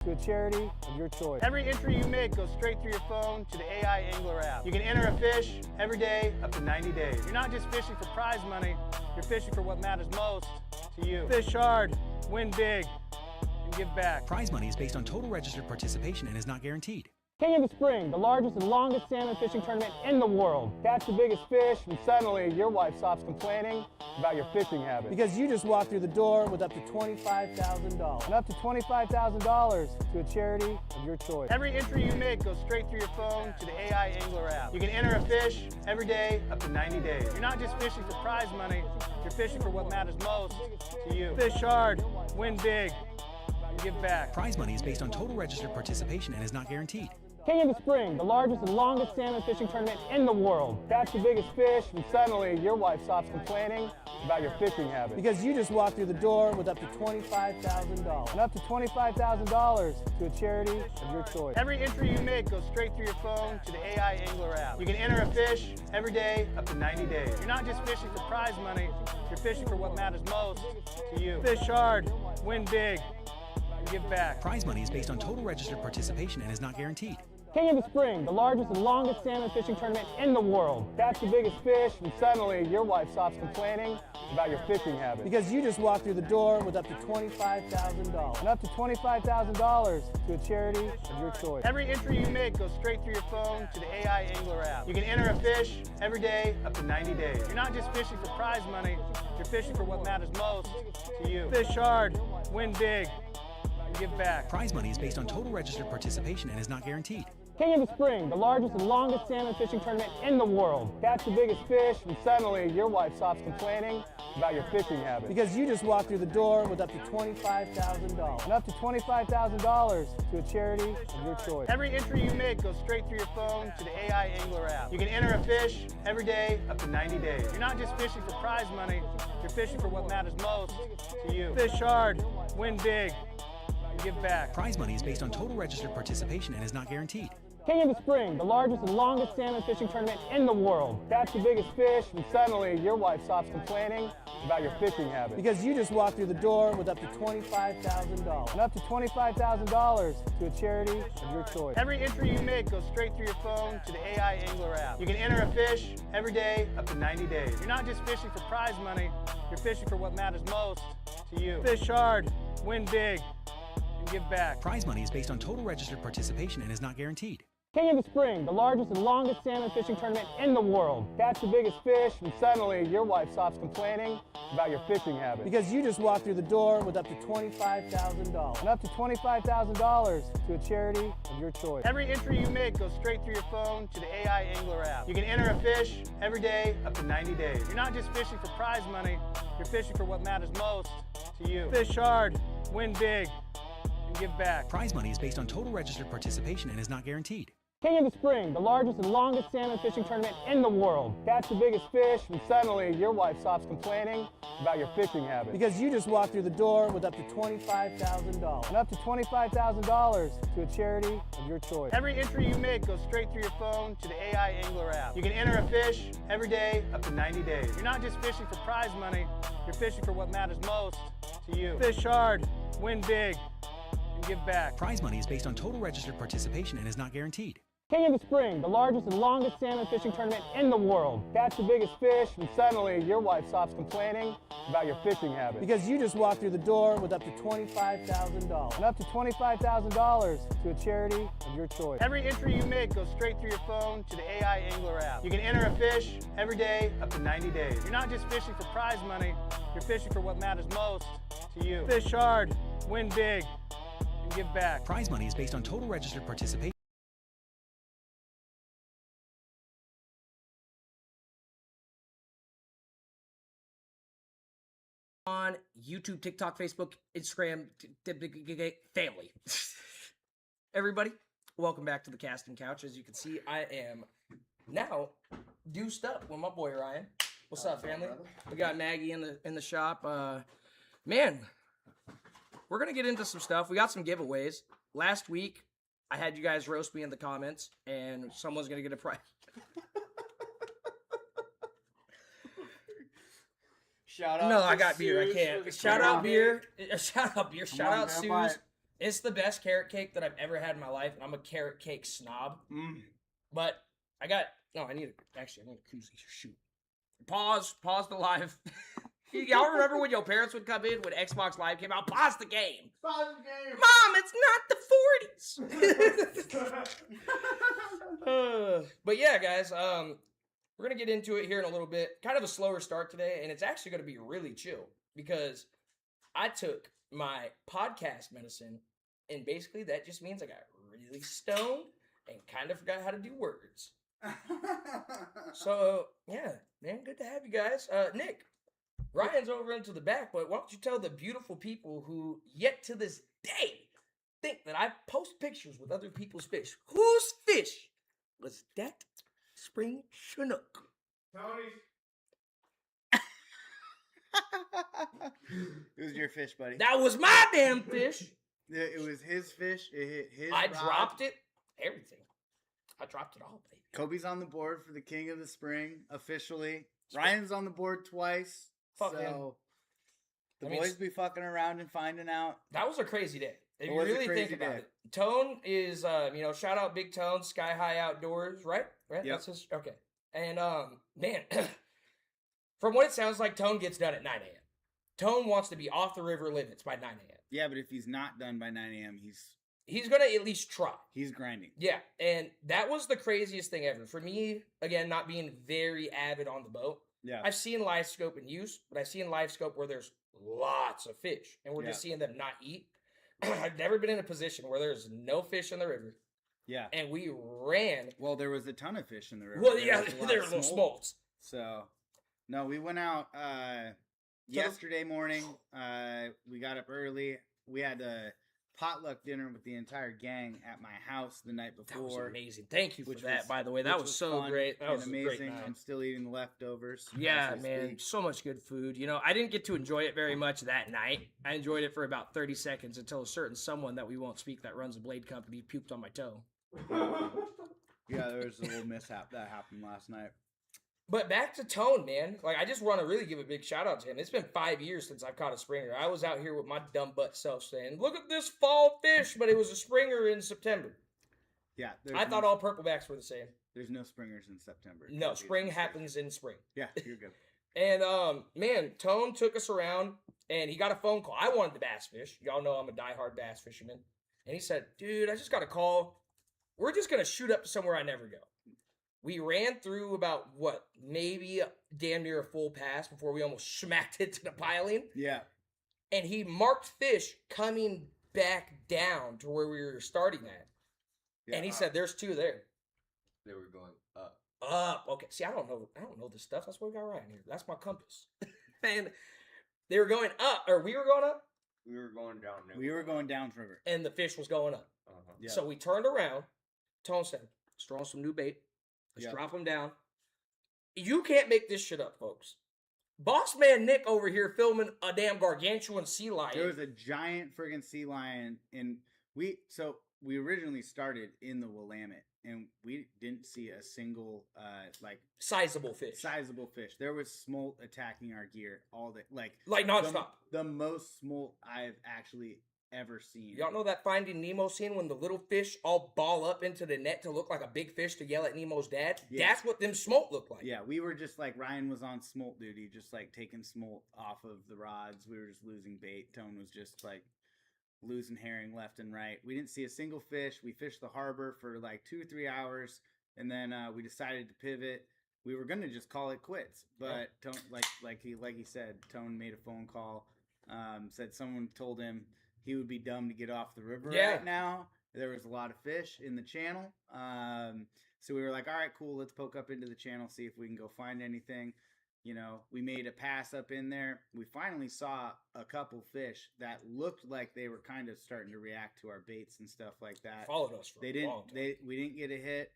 to a charity of your choice. Every entry you make goes straight through your phone to the AI Angler app. You can enter a fish every day up to 90 days. You're not just fishing for prize money, you're fishing for what matters most to you. Fish hard, win big, and give back. Prize money is based on total registered participation and is not guaranteed. King of the Spring, the largest and longest salmon fishing tournament in the world. Catch the biggest fish, and suddenly your wife stops complaining about your fishing habits. Because you just walked through the door with up to $25,000. And up to $25,000 to a charity of your choice. Every entry you make goes straight through your phone to the AI Angler app. You can enter a fish every day up to 90 days. You're not just fishing for prize money, you're fishing for what matters most to you. Fish hard, win big, and give back. Prize money is based on total registered participation and is not guaranteed. King of the Spring, the largest and longest salmon fishing tournament in the world. Catch the biggest fish, and suddenly your wife stops complaining about your fishing habits. Because you just walked through the door with up to $25,000. And up to $25,000 to a charity of your choice. Every entry you make goes straight through your phone to the AI Angler app. You can enter a fish every day up to 90 days. You're not just fishing for prize money, you're fishing for what matters most to you. Fish hard, win big, and give back. Prize money is based on total registered participation and is not guaranteed. King of the Spring, the largest and longest salmon fishing tournament in the world. Catch the biggest fish, and suddenly your wife stops complaining about your fishing habits. Because you just walked through the door with up to $25,000. And up to $25,000 to a charity of your choice. Every entry you make goes straight through your phone to the AI Angler app. You can enter a fish every day up to 90 days. You're not just fishing for prize money, you're fishing for what matters most to you. Fish hard, win big, and give back. Prize money is based on total registered participation and is not guaranteed. King of the Spring, the largest and longest salmon fishing tournament in the world. Catch the biggest fish, and suddenly your wife stops complaining about your fishing habits. Because you just walked through the door with up to $25,000. And up to $25,000 to a charity of your choice. Every entry you make goes straight through your phone to the AI Angler app. You can enter a fish every day up to 90 days. You're not just fishing for prize money, you're fishing for what matters most to you. Fish hard, win big, and give back. Prize money is based on total registered participation and is not guaranteed. King of the Spring, the largest and longest salmon fishing tournament in the world. Catch the biggest fish, and suddenly your wife stops complaining about your fishing habits. Because you just walked through the door with up to $25,000. And up to $25,000 to a charity of your choice. Every entry you make goes straight through your phone to the AI Angler app. You can enter a fish every day up to 90 days. You're not just fishing for prize money, you're fishing for what matters most to you. Fish hard, win big, and give back. Prize money is based on total registered participation and is not guaranteed. King of the Spring, the largest and longest salmon fishing tournament in the world. Catch the biggest fish, and suddenly your wife stops complaining about your fishing habits. Because you just walked through the door with up to $25,000. And up to $25,000 to a charity of your choice. Every entry you make goes straight through your phone to the AI Angler app. You can enter a fish every day up to 90 days. You're not just fishing for prize money, you're fishing for what matters most to you. Fish hard, win big, and give back. Prize money is based on total registered participation and is not guaranteed. King of the Spring, the largest and longest salmon fishing tournament in the world. Catch the biggest fish, and suddenly your wife stops complaining about your fishing habits. Because you just walked through the door with up to $25,000. And up to $25,000 to a charity of your choice. Every entry you make goes straight through your phone to the AI Angler app. You can enter a fish every day up to 90 days. You're not just fishing for prize money, you're fishing for what matters most to you. Fish hard, win big, and give back. Prize money is based on total registered participation and is not guaranteed. King of the Spring, the largest and longest salmon fishing tournament in the world. Catch the biggest fish, and suddenly your wife stops complaining about your fishing habits. Because you just walked through the door with up to $25,000. And up to $25,000 to a charity of your choice. Every entry you make goes straight through your phone to the AI Angler app. You can enter a fish every day up to 90 days. You're not just fishing for prize money, you're fishing for what matters most to you. Fish hard, win big, and give back. Prize money is based on total registered participation. On YouTube, TikTok, Facebook, Instagram, family. Everybody, welcome back to the Casting Couch. As you can see, I am now deuced up with my boy Ryan. What's up, family? We got Maggie in the shop. Man, we're gonna get into some stuff. We got some giveaways. Last week, I had you guys roast me in the comments, and someone's gonna get a prize. Shout out No, to I got beer. I Suze can't. for the Shout out cookie. beer. Shout out beer. Shout out on, man, buy Suze. it. It's the best carrot cake that I've ever had in my life, and I'm a carrot cake snob. But I need a koozie. Shoot. Pause the live. Y'all remember when your parents would come in when Xbox Live came out? Pause the game. Pause the game. Mom, it's not the 40s. But yeah, guys, we're gonna get into it here in a little bit. Kind of a slower start today, and it's actually gonna be really chill because I took my podcast medicine, and basically that just means I got really stoned and kind of forgot how to do words. So yeah, man, good to have you guys. Nick, Ryan's over into the back, but why don't you tell the beautiful people who yet to this day think that I post pictures with other people's fish? Whose fish was that spring Chinook? Tony's. It was your fish, buddy. That was my damn fish. It was his fish. It hit his I rod. dropped it. Everything. I dropped it all, baby. Kobe's on the board for the King of the Spring, officially. Ryan's on the board twice. Fuck so him. the I mean, boys be fucking around and finding out. That was a crazy day. If It you was a really think crazy about day. it. Tone is, shout out Big Tone, Sky High Outdoors, right? Right? Yep. That's his, okay. And, man, from what it sounds like, Tone gets done at 9 a.m. Tone wants to be off the river limits by 9 a.m. Yeah, but if he's not done by 9 a.m., He's going to at least try. he's grinding. Yeah, and that was the craziest thing ever. For me, again, not being very avid on the boat, Yeah. I've seen live scope in use, but I've seen live scope where there's lots of fish, and we're just seeing them not eat. I've never been in a position where there's no fish in the river, Yeah. and we ran. Well, there was a ton of fish in the river. Well, There yeah, was a lot there of were little smolt. smolts. So, no, we went out yesterday morning. We got up early. We had a potluck dinner with the entire gang at my house the night That was before. amazing. Thank you for which that, was- by the way. That which was so fun great. That and was a amazing. great night. I'm still eating the leftovers. Yeah, as we man, speak. so much good food. You know, I didn't get to enjoy it very much that night. I enjoyed it for about 30 seconds until a certain someone that we won't speak that runs a blade company puked on my toe. Yeah, there was a little mishap that happened last night. But back to Tone, man. Like, I just want to really give a big shout out to him. It's been 5 years since I've caught a springer. I was out here with my dumb butt self saying, look at this fall fish, but it was a springer in September. Yeah, I thought all purplebacks were the same. there's no springers in September. No, It's spring just- happens in spring. Yeah, you're good. And, man, Tone took us around, and he got a phone call. I wanted the bass fish. Y'all know I'm a diehard bass fisherman. And he said, dude, I just got a call. We're just going to shoot up to somewhere I never go. We ran through about, maybe damn near a full pass before we almost smacked it to the piling. Yeah, And he marked fish coming back down to where we were starting at. yeah. And he said, there's two there. They were going up. Up. Okay. See, I don't know this stuff. That's what we got right here. That's my compass. And they were going up, or we were going up, We were going down. we were going downriver. and the fish was going up. Uh-huh. Yeah. So we turned around. Tone said, let's throw some new bait. Let's Yeah. drop them down. You can't make this shit up, folks. Boss man Nick over here filming a damn gargantuan sea lion. There was a giant friggin' sea lion, and we originally started in the Willamette, and we didn't see a single sizable fish. sizable fish. There was smolt attacking our gear all day, like Nonstop. The most smolt I've actually ever seen. Y'all know that Finding Nemo scene when the little fish all ball up into the net to look like a big fish to yell at Nemo's dad? Yeah. That's what them smolt look like. Yeah, we were just like Ryan was on smolt duty, just like taking smolt off of the rods. We were just losing bait. Tone was just like losing herring left and right. We didn't see a single fish. We fished the harbor for like 2 or 3 hours, and then we decided to pivot. We were gonna just call it quits, but Tone, like he said, Tone made a phone call, said someone told him he would be dumb to get off the river Yeah. right now. There was a lot of fish in the channel. So we were like, all right, cool, let's poke up into the channel, see if we can go find anything. You know, we made a pass up in there. We finally saw a couple fish that looked like they were kind of starting to react to our baits and stuff like that. Followed us for They a didn't. long time. We didn't get a hit.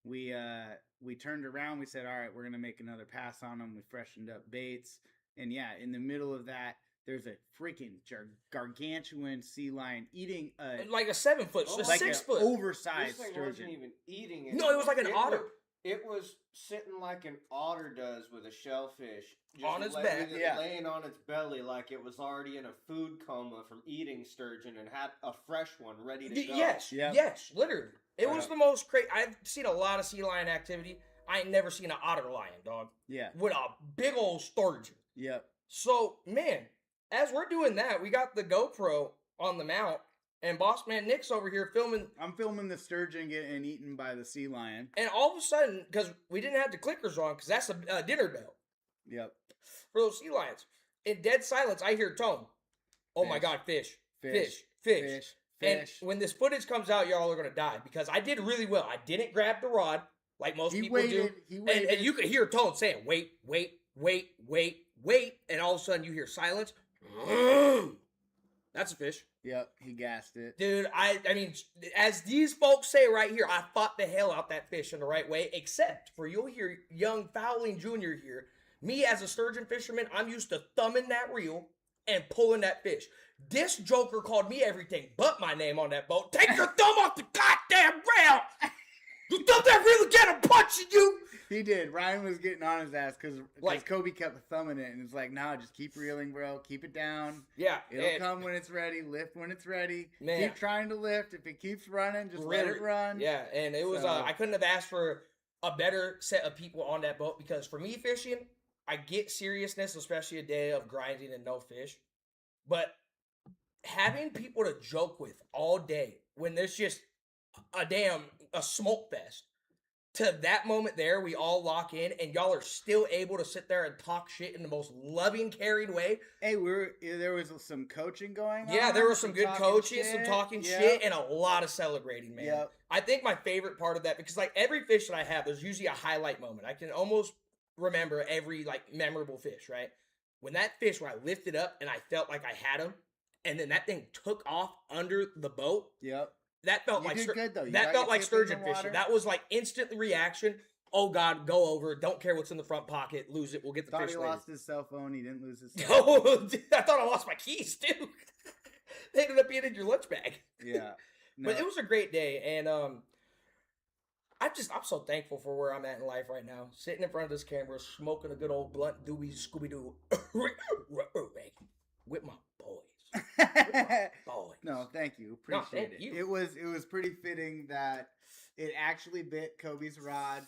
We turned around. We said, all right, we're gonna make another pass on them. We freshened up baits, and yeah, in the middle of that, there's a freaking gargantuan sea lion eating a Like a 7 foot, Oh, a like 6 an foot. oversized This thing sturgeon. wasn't even eating it. No, it was like an otter. It was sitting like an otter does with a shellfish. Just On its back, yeah. Laying on its belly like it was already in a food coma from eating sturgeon and had a fresh one ready to go. Yes, Yep. yes, literally. It was Yeah. the most crazy. I've seen a lot of sea lion activity. I ain't never seen an otter lion, dog, Yeah. with a big old sturgeon. Yep. So, man, as we're doing that, we got the GoPro on the mount, and Boss Man Nick's over here filming. I'm filming the sturgeon getting eaten by the sea lion. And all of a sudden, because we didn't have the clickers on, because that's a dinner bell Yep. for those sea lions. In dead silence, I hear tone. Oh my Fish. God, fish, Fish. fish. Fish. And Fish. when this footage comes out, y'all are gonna die because I did really well. I didn't grab the rod like most He people waited. do, He waited. and you could hear Tone saying, "Wait, wait, wait, wait, wait," and all of a sudden you hear silence. That's a fish, Yep. He gassed it. dude. I mean, as these folks say right here, I fought the hell out that fish in the right way. Except for you'll hear young Fowling Jr. here. Me as a sturgeon fisherman, I'm used to thumbing that reel and pulling that fish. This joker called me everything but my name on that boat. Take your thumb off the goddamn rail! You thumb that reel again, I'm punching you! He did. Ryan was getting on his ass because Like- Kobe kept thumbing it, and it's like, nah, just keep reeling, bro. Keep it down. Yeah, It'll and- come when it's ready. Lift when it's ready. Man. Keep trying to lift. If it keeps running, just let it run. Yeah, and it was So- I couldn't have asked for a better set of people on that boat because for me fishing, I get seriousness, especially a day of grinding and no fish. But having people to joke with all day when there's just a smoke fest to that moment there, we all lock in and y'all are still able to sit there and talk shit in the most loving, caring way. Hey, there was some coaching going on. Yeah, there was some good talking coaching, some shit. talking Yep. shit, and a lot of celebrating, man. Yep. I think my favorite part of that, because like every fish that I have, there's usually a highlight moment. I can almost remember every like memorable fish, right? When that fish, when I lifted up and I felt like I had him, and then that thing took off under the boat, Yep. that felt You like did good, though. You that got felt your like tip in the sturgeon fishing. water. That was like instant reaction. Oh God, go over. Don't care what's in the front pocket. Lose it. We'll get the Thought fish he later. lost his cell phone. He didn't lose his cell phone. Oh, dude, I thought I lost my keys too. They ended up being in your lunch bag. Yeah. But it was a great day, and I'm so thankful for where I'm at in life right now. Sitting in front of this camera, smoking a good old blunt doobie Scooby Doo with my boys. Boys. No, thank you. No, Appreciate thank it. you. It was pretty fitting that it actually bit Kobe's rod.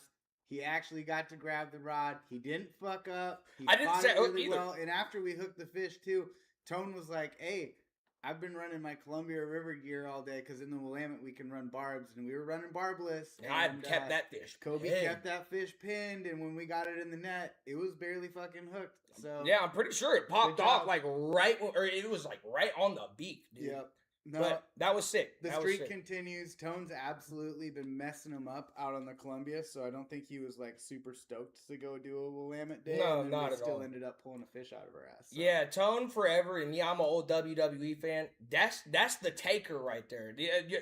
He actually got to grab the rod. He didn't fuck up. He I didn't fought say it hook really either. well. And after we hooked the fish too, Tone was like, "Hey, I've been running my Columbia River gear all day because in the Willamette we can run barbs, and we were running barbless. And I and, kept that fish. Kobe pinned. kept that fish pinned, and when we got it in the net, it was barely fucking hooked. So Yeah, I'm pretty sure it popped Good off job. like right, or it was like right on the beak, dude. Yep. No, But that was sick. the That was streak sick. continues. Tone's absolutely been messing him up out on the Columbia, so I don't think he was like super stoked to go do a Willamette day. No, and then not we at still all. ended up pulling a fish out of our ass. So. Yeah, Tone forever, and yeah, I'm an old WWE fan. That's the taker right there.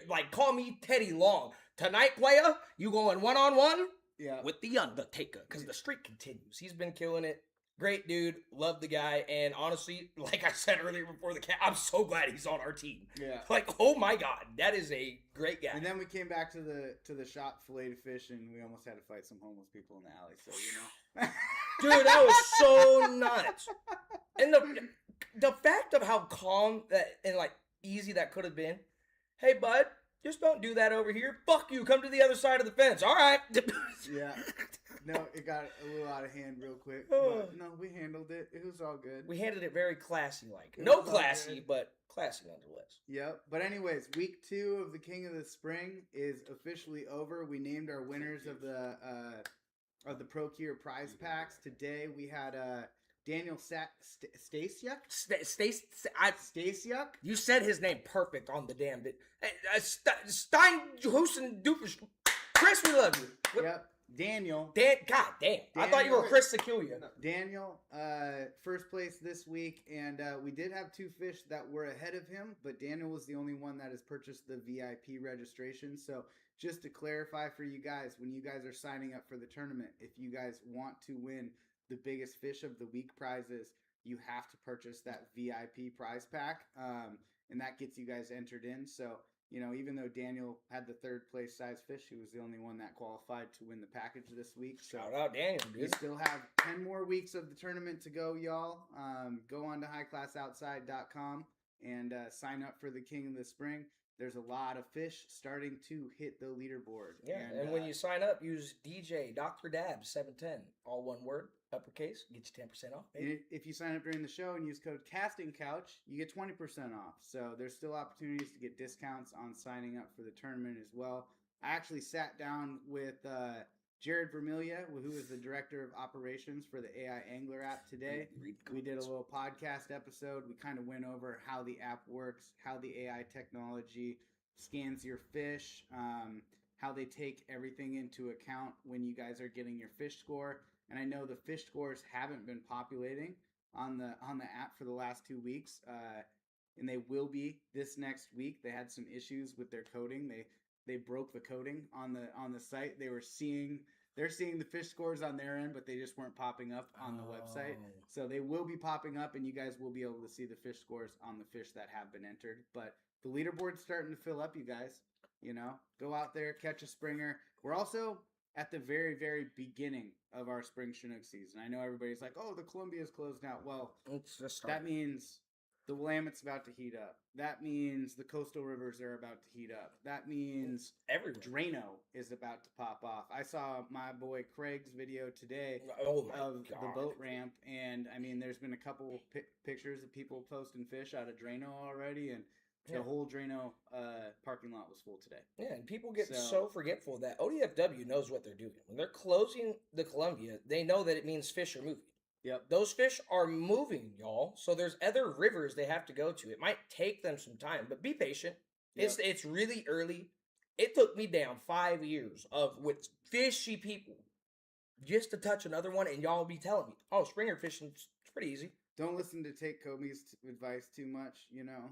Like, call me Teddy Long. Tonight, player, you going 1-on-1 Yeah. with the Undertaker, because the streak continues. He's been killing it. Great dude, love the guy, and honestly, like I said earlier before the cat, I'm so glad he's on our team. Yeah. Like, oh my God, that is a great guy. And then we came back to the shop filleted fish, and we almost had to fight some homeless people in the alley. So Dude, that was so nuts. And the fact of how calm that and like easy that could have been. Hey, bud, just don't do that over here. Fuck you. Come to the other side of the fence. All right. yeah. No, it got a little out of hand real quick. Oh. But no, we handled it. It was all good. We handled it very classy, like It no was all classy, good. but classy nonetheless. Yep. But anyways, week 2 of the King of the Spring is officially over. We named our winners of the Procure prize packs. Today we had Daniel Stasiuk. Stasiuk? You said his name perfect on the damn bit. Steinhusen Doofus. Chris, we love you. What- Yep. Daniel. God damn. I thought you were Chris Seculia. Daniel, first place this week, and we did have 2 fish that were ahead of him, but Daniel was the only one that has purchased the VIP registration. So just to clarify for you guys, when you guys are signing up for the tournament, if you guys want to win the biggest fish of the week prizes, you have to purchase that VIP prize pack, and that gets you guys entered in. So you know, even though Daniel had the third place size fish, he was the only one that qualified to win the package this week. So Shout out Daniel, we dude. still have 10 more weeks of the tournament to go, y'all. Go on to highclassoutside.com and sign up for the King of the Spring. There's a lot of fish starting to hit the leaderboard. Yeah, and when you sign up, use DJ Dr. Dab 710, all one word, uppercase, get you 10% off. And if you sign up during the show and use code Casting Couch, you get 20% off. So there's still opportunities to get discounts on signing up for the tournament as well. I actually sat down with Jared Vermilia, who is the director of operations for the AI Angler app today. We did a little podcast episode. We kind of went over how the app works, how the AI technology scans your fish, how they take everything into account when you guys are getting your fish score. And I know the fish scores haven't been populating on the app for the last 2 weeks, and they will be this next week. They had some issues with their coding. They broke the coding on the site. They're seeing the fish scores on their end, but they just weren't popping up on the website. So they will be popping up, and you guys will be able to see the fish scores on the fish that have been entered. But the leaderboard's starting to fill up, you guys. You know, go out there, catch a springer. We're also at the very, very beginning of our spring Chinook season. I know everybody's like, oh, the Columbia's closed now. Well, It's just that means the Willamette's about to heat up. That means the coastal rivers are about to heat up. That means everywhere. Drano is about to pop off. I saw my boy Craig's video today Oh my of God. the boat ramp, and I mean, there's been a couple pictures of people posting fish out of Drano already, and the whole Drano parking lot was full today. Yeah, and people get So- so forgetful that ODFW knows what they're doing. When they're closing the Columbia, they know that it means fish are moving. Yep. Those fish are moving, y'all. So there's other rivers they have to go to. It might take them some time, but be patient. It's really early. It took me down 5 years of with fishy people just to touch another one, and y'all be telling me, "Oh, springer fishing's pretty easy." Don't listen to Take Kobe's advice too much, you know.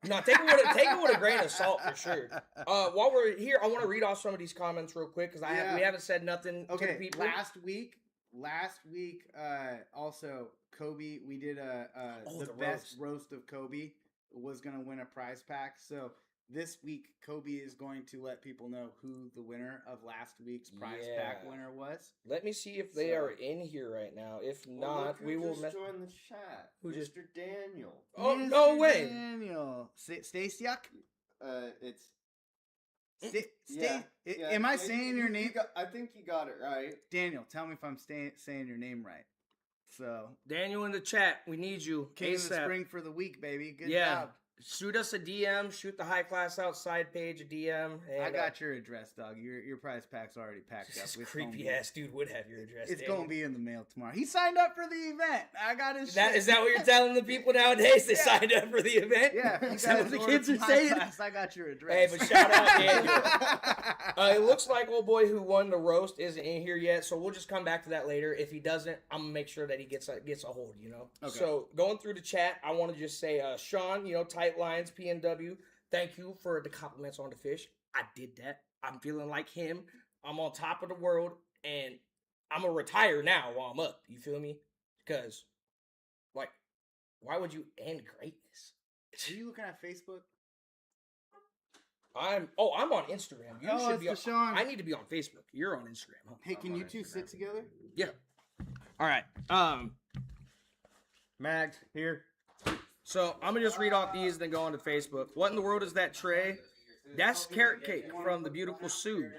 No, take it with a grain of salt for sure. While we're here, I want to read off some of these comments real quick because we haven't said nothing to the Okay, people. last week, also Kobe, we did the the best roast of Kobe was gonna win a prize pack. So this week, Kobe is going to let people know who the winner of last week's prize pack Yeah. winner was. Let me see if they are in here right now. If not, we will. just join the chat. Who just- Mr. Daniel. Oh, no Mr. way. Daniel Stasiak. It's Am I saying your name? I think you got it right. Daniel, tell me if I'm saying your name right. So, Daniel in the chat, we need you. King of the ASAP. Spring for the week, baby. Good Yeah. job. Shoot us a DM. Shoot the High Class Outside page a DM. And, I got your address, dog. Your prize pack's already packed up. This It's creepy gonna be- ass dude would have your address. It's Daniel. gonna be in the mail tomorrow. He signed up for the event. I got his. Is that what you're telling the people nowadays? They Yeah. signed up for the event? Yeah, Is that what the kids are saying? I got your Hey, address. but shout out Daniel. It looks like old boy who won the roast isn't in here yet, so we'll just come back to that later. If he doesn't, I'm gonna make sure that he gets a hold. You know. Okay. So going through the chat, I want to just say, Sean, Tight Lines PNW. Thank you for the compliments on the fish. I did that. I'm feeling like him. I'm on top of the world, and I'm gonna retire now while I'm up. You feel me? Because, like, why would you end greatness? Are you looking at Facebook? I'm on Instagram. You should it's be on. Deshaun. I need to be on Facebook. You're on Instagram, huh? Hey, can you two sit together? Yeah. All right. Mags, here. So I'm gonna just read off these and then go on to Facebook. What in the world is that tray? That's carrot cake from the beautiful Sue.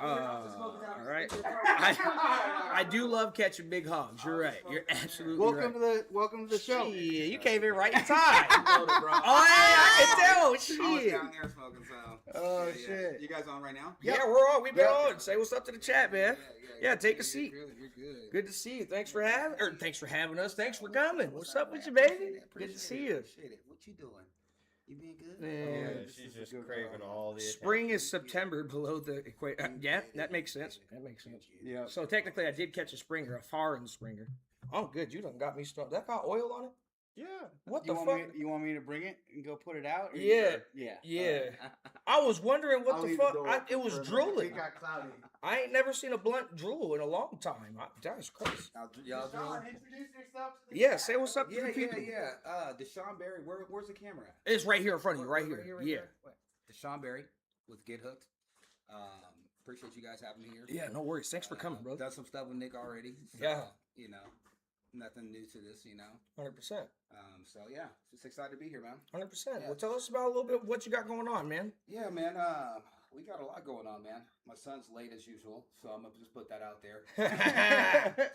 All right. I do love catching big hogs. You're right. You're absolutely Welcome right. to the show. Yeah, you came in right in time. Oh, hey, I can tell. I was Shit. down there smoking, so. Oh, yeah. shit. You guys on right now? Yeah, we're on. We've been on. Say what's up to the chat, man. Yeah, take a You're seat. good, You're good. Good to see you. Thanks for having us. Thanks for coming. What's up with you, baby? Good to see you. Appreciate it. What you doing? You being good? Yeah. She's just craving all the Spring is September below the equator. Yeah, that makes sense. That makes sense. Yeah. So technically, I did catch a springer, a foreign springer. Oh, good. You done got me started. That got oil on it? Yeah. What You the want fuck? me? You want me to bring it and go put it out? Or Yeah. Yeah. Yeah. I was wondering what I'll the leave fuck. door I, open it was for a minute. drooling. It got cloudy. I ain't never seen a blunt drool in a long time. That's crazy. Y'all Deshaun, introduce yourself to the Yeah, chat. say what's up to Yeah, the people. yeah. Deshaun Berry, where's the camera at? It's right here in front of you, right here. Right Yeah. there? Deshaun Berry with Get Hooked. Appreciate you guys having me here. Yeah, no worries. Thanks for coming, brother. Done some stuff with Nick already. So, Yeah. You know, nothing new to this, you know. 100%. So yeah, just excited to be here, man. 100%. Yeah. Well, tell us about a little bit of what you got going on, man. Yeah, man. We got a lot going on, man. My son's late as usual, so I'm gonna just put that out there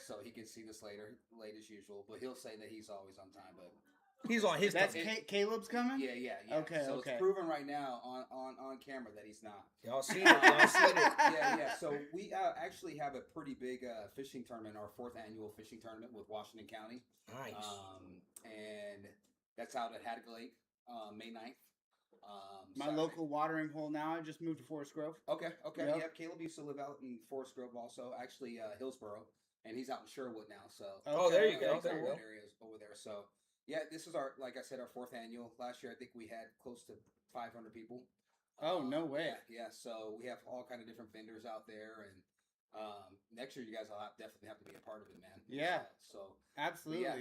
so he can see this later, late as usual. But he'll say that he's always on time. But He's on his That's time. Caleb's coming. yeah. Okay, So okay. it's proven right now on camera that he's not. Y'all seen it. Y'all seen it. Yeah. So we actually have a pretty big fishing tournament, our 4th annual fishing tournament with Washington County. Nice. And that's out at Haddock Lake, May 9th. My Saturday. local watering hole now. I just moved to Forest Grove. Okay. Yep. Yeah, Caleb used to live out in Forest Grove also, actually Hillsboro, and he's out in Sherwood now. So Oh, there you Okay, go. he's There out you in go. that area over there. So yeah, this is our, like I said, our 4th annual. Last year I think we had close to 500 people. Oh, no way. Yeah. So we have all kind of different vendors out there, and next year you guys will definitely have to be a part of it, man. Yeah. So Absolutely. yeah,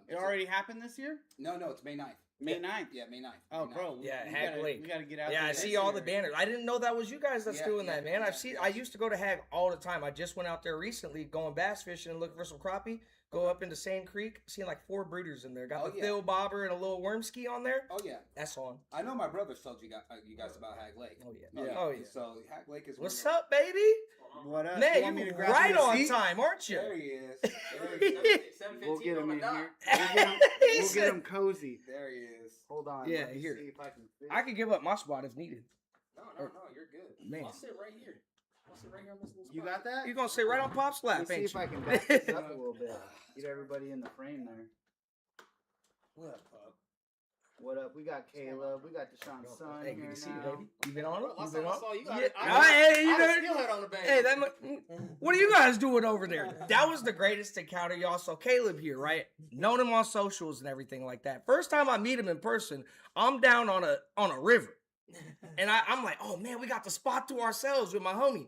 It already happened this year? no, it's May 9th. May 9th. Yeah, May 9th. Oh, May 9th. bro. Yeah, we Hag gotta, Lake. we gotta get out Yeah, there I this see all the year. banners. I didn't know that was you guys that's Yeah, doing that, man. yeah, I used to go to Hag all the time. I just went out there recently going bass fishing and looking for some crappie. Go up into Sand Creek, seeing like 4 breeders in there. Got Oh, the yeah. Phil Bobber and a little worm ski on there. Oh yeah. That's on. I know my brother's told you guys about Hag Lake. Oh yeah. Yeah. Oh yeah. So Hag Lake is. What's one of up, baby? What up? Man, want me you to grab right you a on seat? time, aren't you? There he is. There he is. We'll get him in here. He We'll said- get him cozy. There he is. Hold on. Yeah, let me here. see if I can fit. I could give up my spot if needed. No, you're good. Man. I'll sit right here. I'll sit right here on this little You spot. got that? You're gonna sit right on Pop's lap, Let me see ain't if you? I can back this up a little bit. Get everybody in the frame there. What up, Pop? What up? We got Caleb. We got Deshaun's son Hey, here good to see you, now. baby. You been on it? You Last been time I on? saw you, Yeah. I Hey, you had know- a steelhead on the bank. Hey, what are you guys doing over there? That was the greatest encounter, y'all. So Caleb here, right? Known him on socials and everything like that. First time I meet him in person, I'm down on a river, and I'm like, oh man, we got the spot to ourselves with my homie.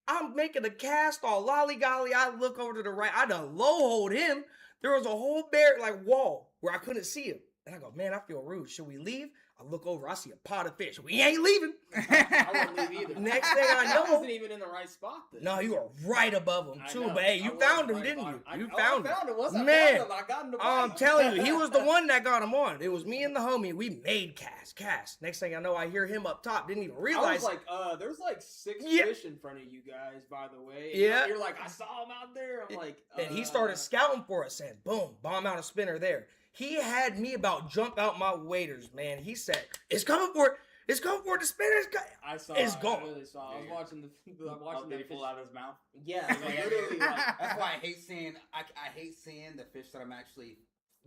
I'm making a cast all lollygolly. I look over to the right. I done low hold him. There was a whole bare like wall where I couldn't see him. And I go, man, I feel rude. Should we leave? I look over. I see a pot of fish. We ain't leaving. I wouldn't leave either. Next thing I know, wasn't even in the right spot. Then. no, you were right above him I too. know. But hey, I you was found him, right didn't about you? it. You I found found him. him. Once I Man, found him, I got him to I'm bite. telling you, he was the one that got him on. It was me and the homie. We made cast. Next thing I know, I hear him up top. Didn't even I realize. was like, there's like 6 Yeah. fish in front of you guys, by the way. Yeah. You're like, I saw him out there. I'm like, and he started scouting for us, saying, boom, bomb out a spinner there. He had me about jump out my waders, man. He said, it's coming for it. It's coming for it. The spinner's got. I saw. It's I gone. really saw. I was watching the. I'm watching Did that he pull fish. out his mouth? Yeah, like, literally. Like, That's why I hate seeing. I hate seeing the fish that I'm actually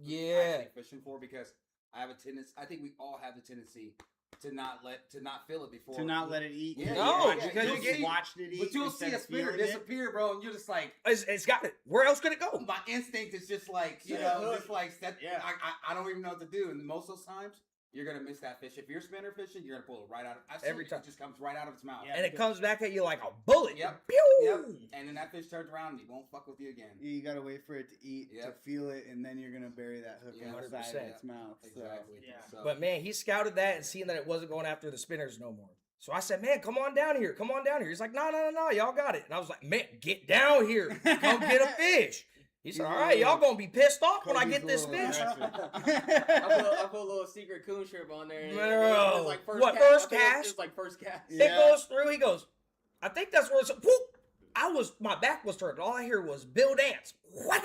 Yeah. fishing for, because I have a tendency. I think we all have the tendency to not feel it before. To not let it eat. Yeah, No, yeah, because you'll you get- see- watched it eat. But you'll instead see a of spinner feeling it. disappear, bro, and you're just like, It's got it. Where else could it go? my instinct is just like, you Yeah, know, look. just like that. Yeah. I don't even know what to do, and most of those times you're gonna miss that fish. If you're spinner fishing, you're gonna pull it right out. I've seen Every it, time. it just comes right out of its mouth. Yeah. And it comes back at you like a bullet. Yep. Pew! Yep. And then that fish turns around and he won't fuck with you again. You gotta wait for it to eat, to Yep. feel it, and then you're gonna bury that hook Yeah, inside 100%. its mouth. So. Exactly. Yeah. So, But man, he scouted that and seeing that it wasn't going after the spinners no more. So I said, man, come on down here. Come on down here. He's like, no, y'all got it. And I was like, man, get down here. Come get a fish. He said, all right, y'all gonna be pissed off when I get this fish. I put a little secret coon shrimp on there. And Bro. it was like What, cast. first I think it cast? was like first cast. It goes through. He goes, I think that's where it's. Whoop! My back was turned. All I hear was Bill Dance. Whack!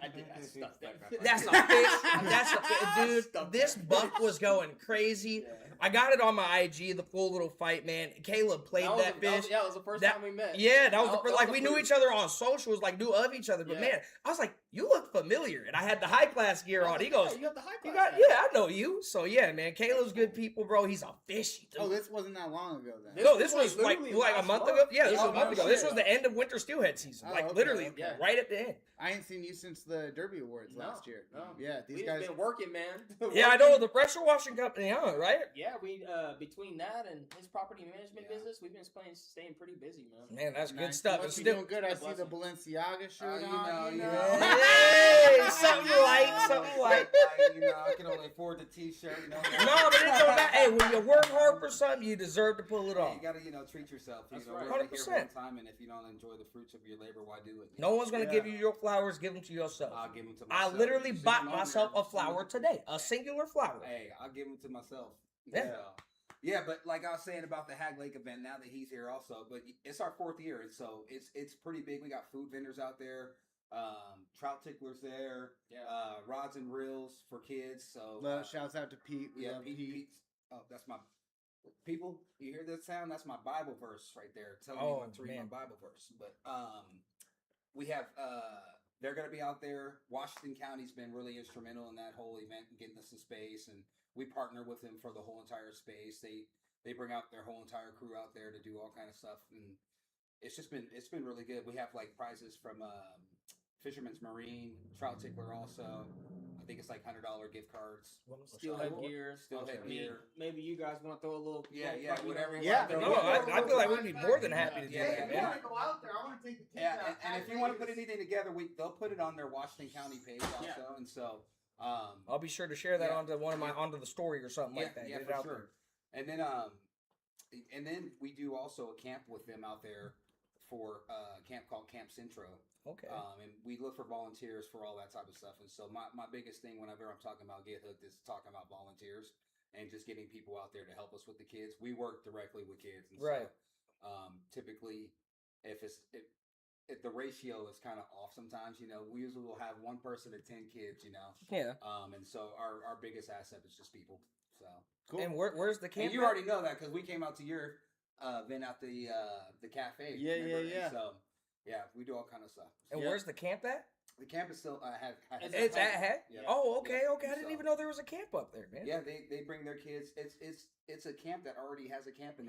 I did. I stuffed that. That's a fish. Dude, this buck was going crazy. I got it on my IG, the full little fight, man. Caleb played was that the- fish. yeah, it was the first That- time we met. Yeah, that was the That first, like was we the knew first- each other on socials, like knew of each other. But Yeah. man, I was like, you look familiar. And I had the high class gear on. He goes, you got the high you class. got, yeah, I know you. So yeah, man, Caleb's good people, bro. He's a fishy dude. Oh, this wasn't that long ago then. No, this was like literally a last month month. ago. Yeah, this Oh, was a month no ago. shit. This was the end of winter steelhead season. Oh, Like okay, literally okay. right at the end. I ain't seen you since the Derby Awards last year. No. Yeah, these We've guys. been working, man. Yeah, I know the pressure washing company, huh? Right? Yeah, we between that and his property management Yeah. business, we've been staying pretty busy, man. Man, that's good Nice. stuff. You It's must be still doing good. I a see the Balenciaga shirt you on. know. hey, something light, something light. I can only afford the T-shirt. No, No, but it don't matter. Hey, when you work hard for something, you deserve to pull it Hey, off. you gotta, treat yourself. That's We're right. only here 100%. one time, and if you don't enjoy the fruits of your labor, why do it? No one's gonna Yeah. give you your flowers. Give them to yourself. I'll give them to I myself. literally You see bought them on myself there. a flower today, a singular flower. Hey, I'll give them to myself. Yeah. So, yeah, but like I was saying about the Hag Lake event, now that he's here also, but it's our 4th year, and so it's pretty big. We got food vendors out there, trout ticklers there, rods and reels for kids. So Shouts out to Pete. We yeah, love Pete. Oh, that's my people. You hear that sound? That's my Bible verse right there. Telling Oh, you when to read man. my Bible verse. But we have they're going to be out there. Washington County's been really instrumental in that whole event and getting us some space, and we partner with them for the whole entire space. They bring out their whole entire crew out there to do all kind of stuff, and it's been really good. We have like prizes from Fisherman's Marine, Trout Tickler also. I think it's like $100 gift cards. Steelhead gear. Steelhead I mean, gear. maybe you guys want to throw a little. Yeah, little yeah, fucking- whatever you Yeah, want. No, I feel like we'd be more than happy to do Yeah, that, yeah. man. go out there. I want to take the kids Yeah, and if you want to put anything together, they'll put it on their Washington County page also, and so I'll be sure to share that Yeah. onto the story or something like that. Yeah, Get it for out sure. there. And then we do also a camp with them out there for a camp called Camp Centro. Okay. And we look for volunteers for all that type of stuff. And so my biggest thing whenever I'm talking about Get Hooked is talking about volunteers and just getting people out there to help us with the kids. We work directly with kids, and Right. So, typically, if the ratio is kind of off sometimes, we usually will have one person to 10 kids, Yeah. and so our biggest asset is just people. So Cool. And where's the camp? and you at? already know that because we came out to your event at the cafe. Yeah, remember? yeah. And so yeah, we do all kind of stuff. And Yeah. where's the camp at? The camp is still It's at Heck. Yeah. Oh, okay, Yeah. okay. I didn't So- even know there was a camp up there, man. Yeah, they bring their kids. It's a camp that already has a camp, and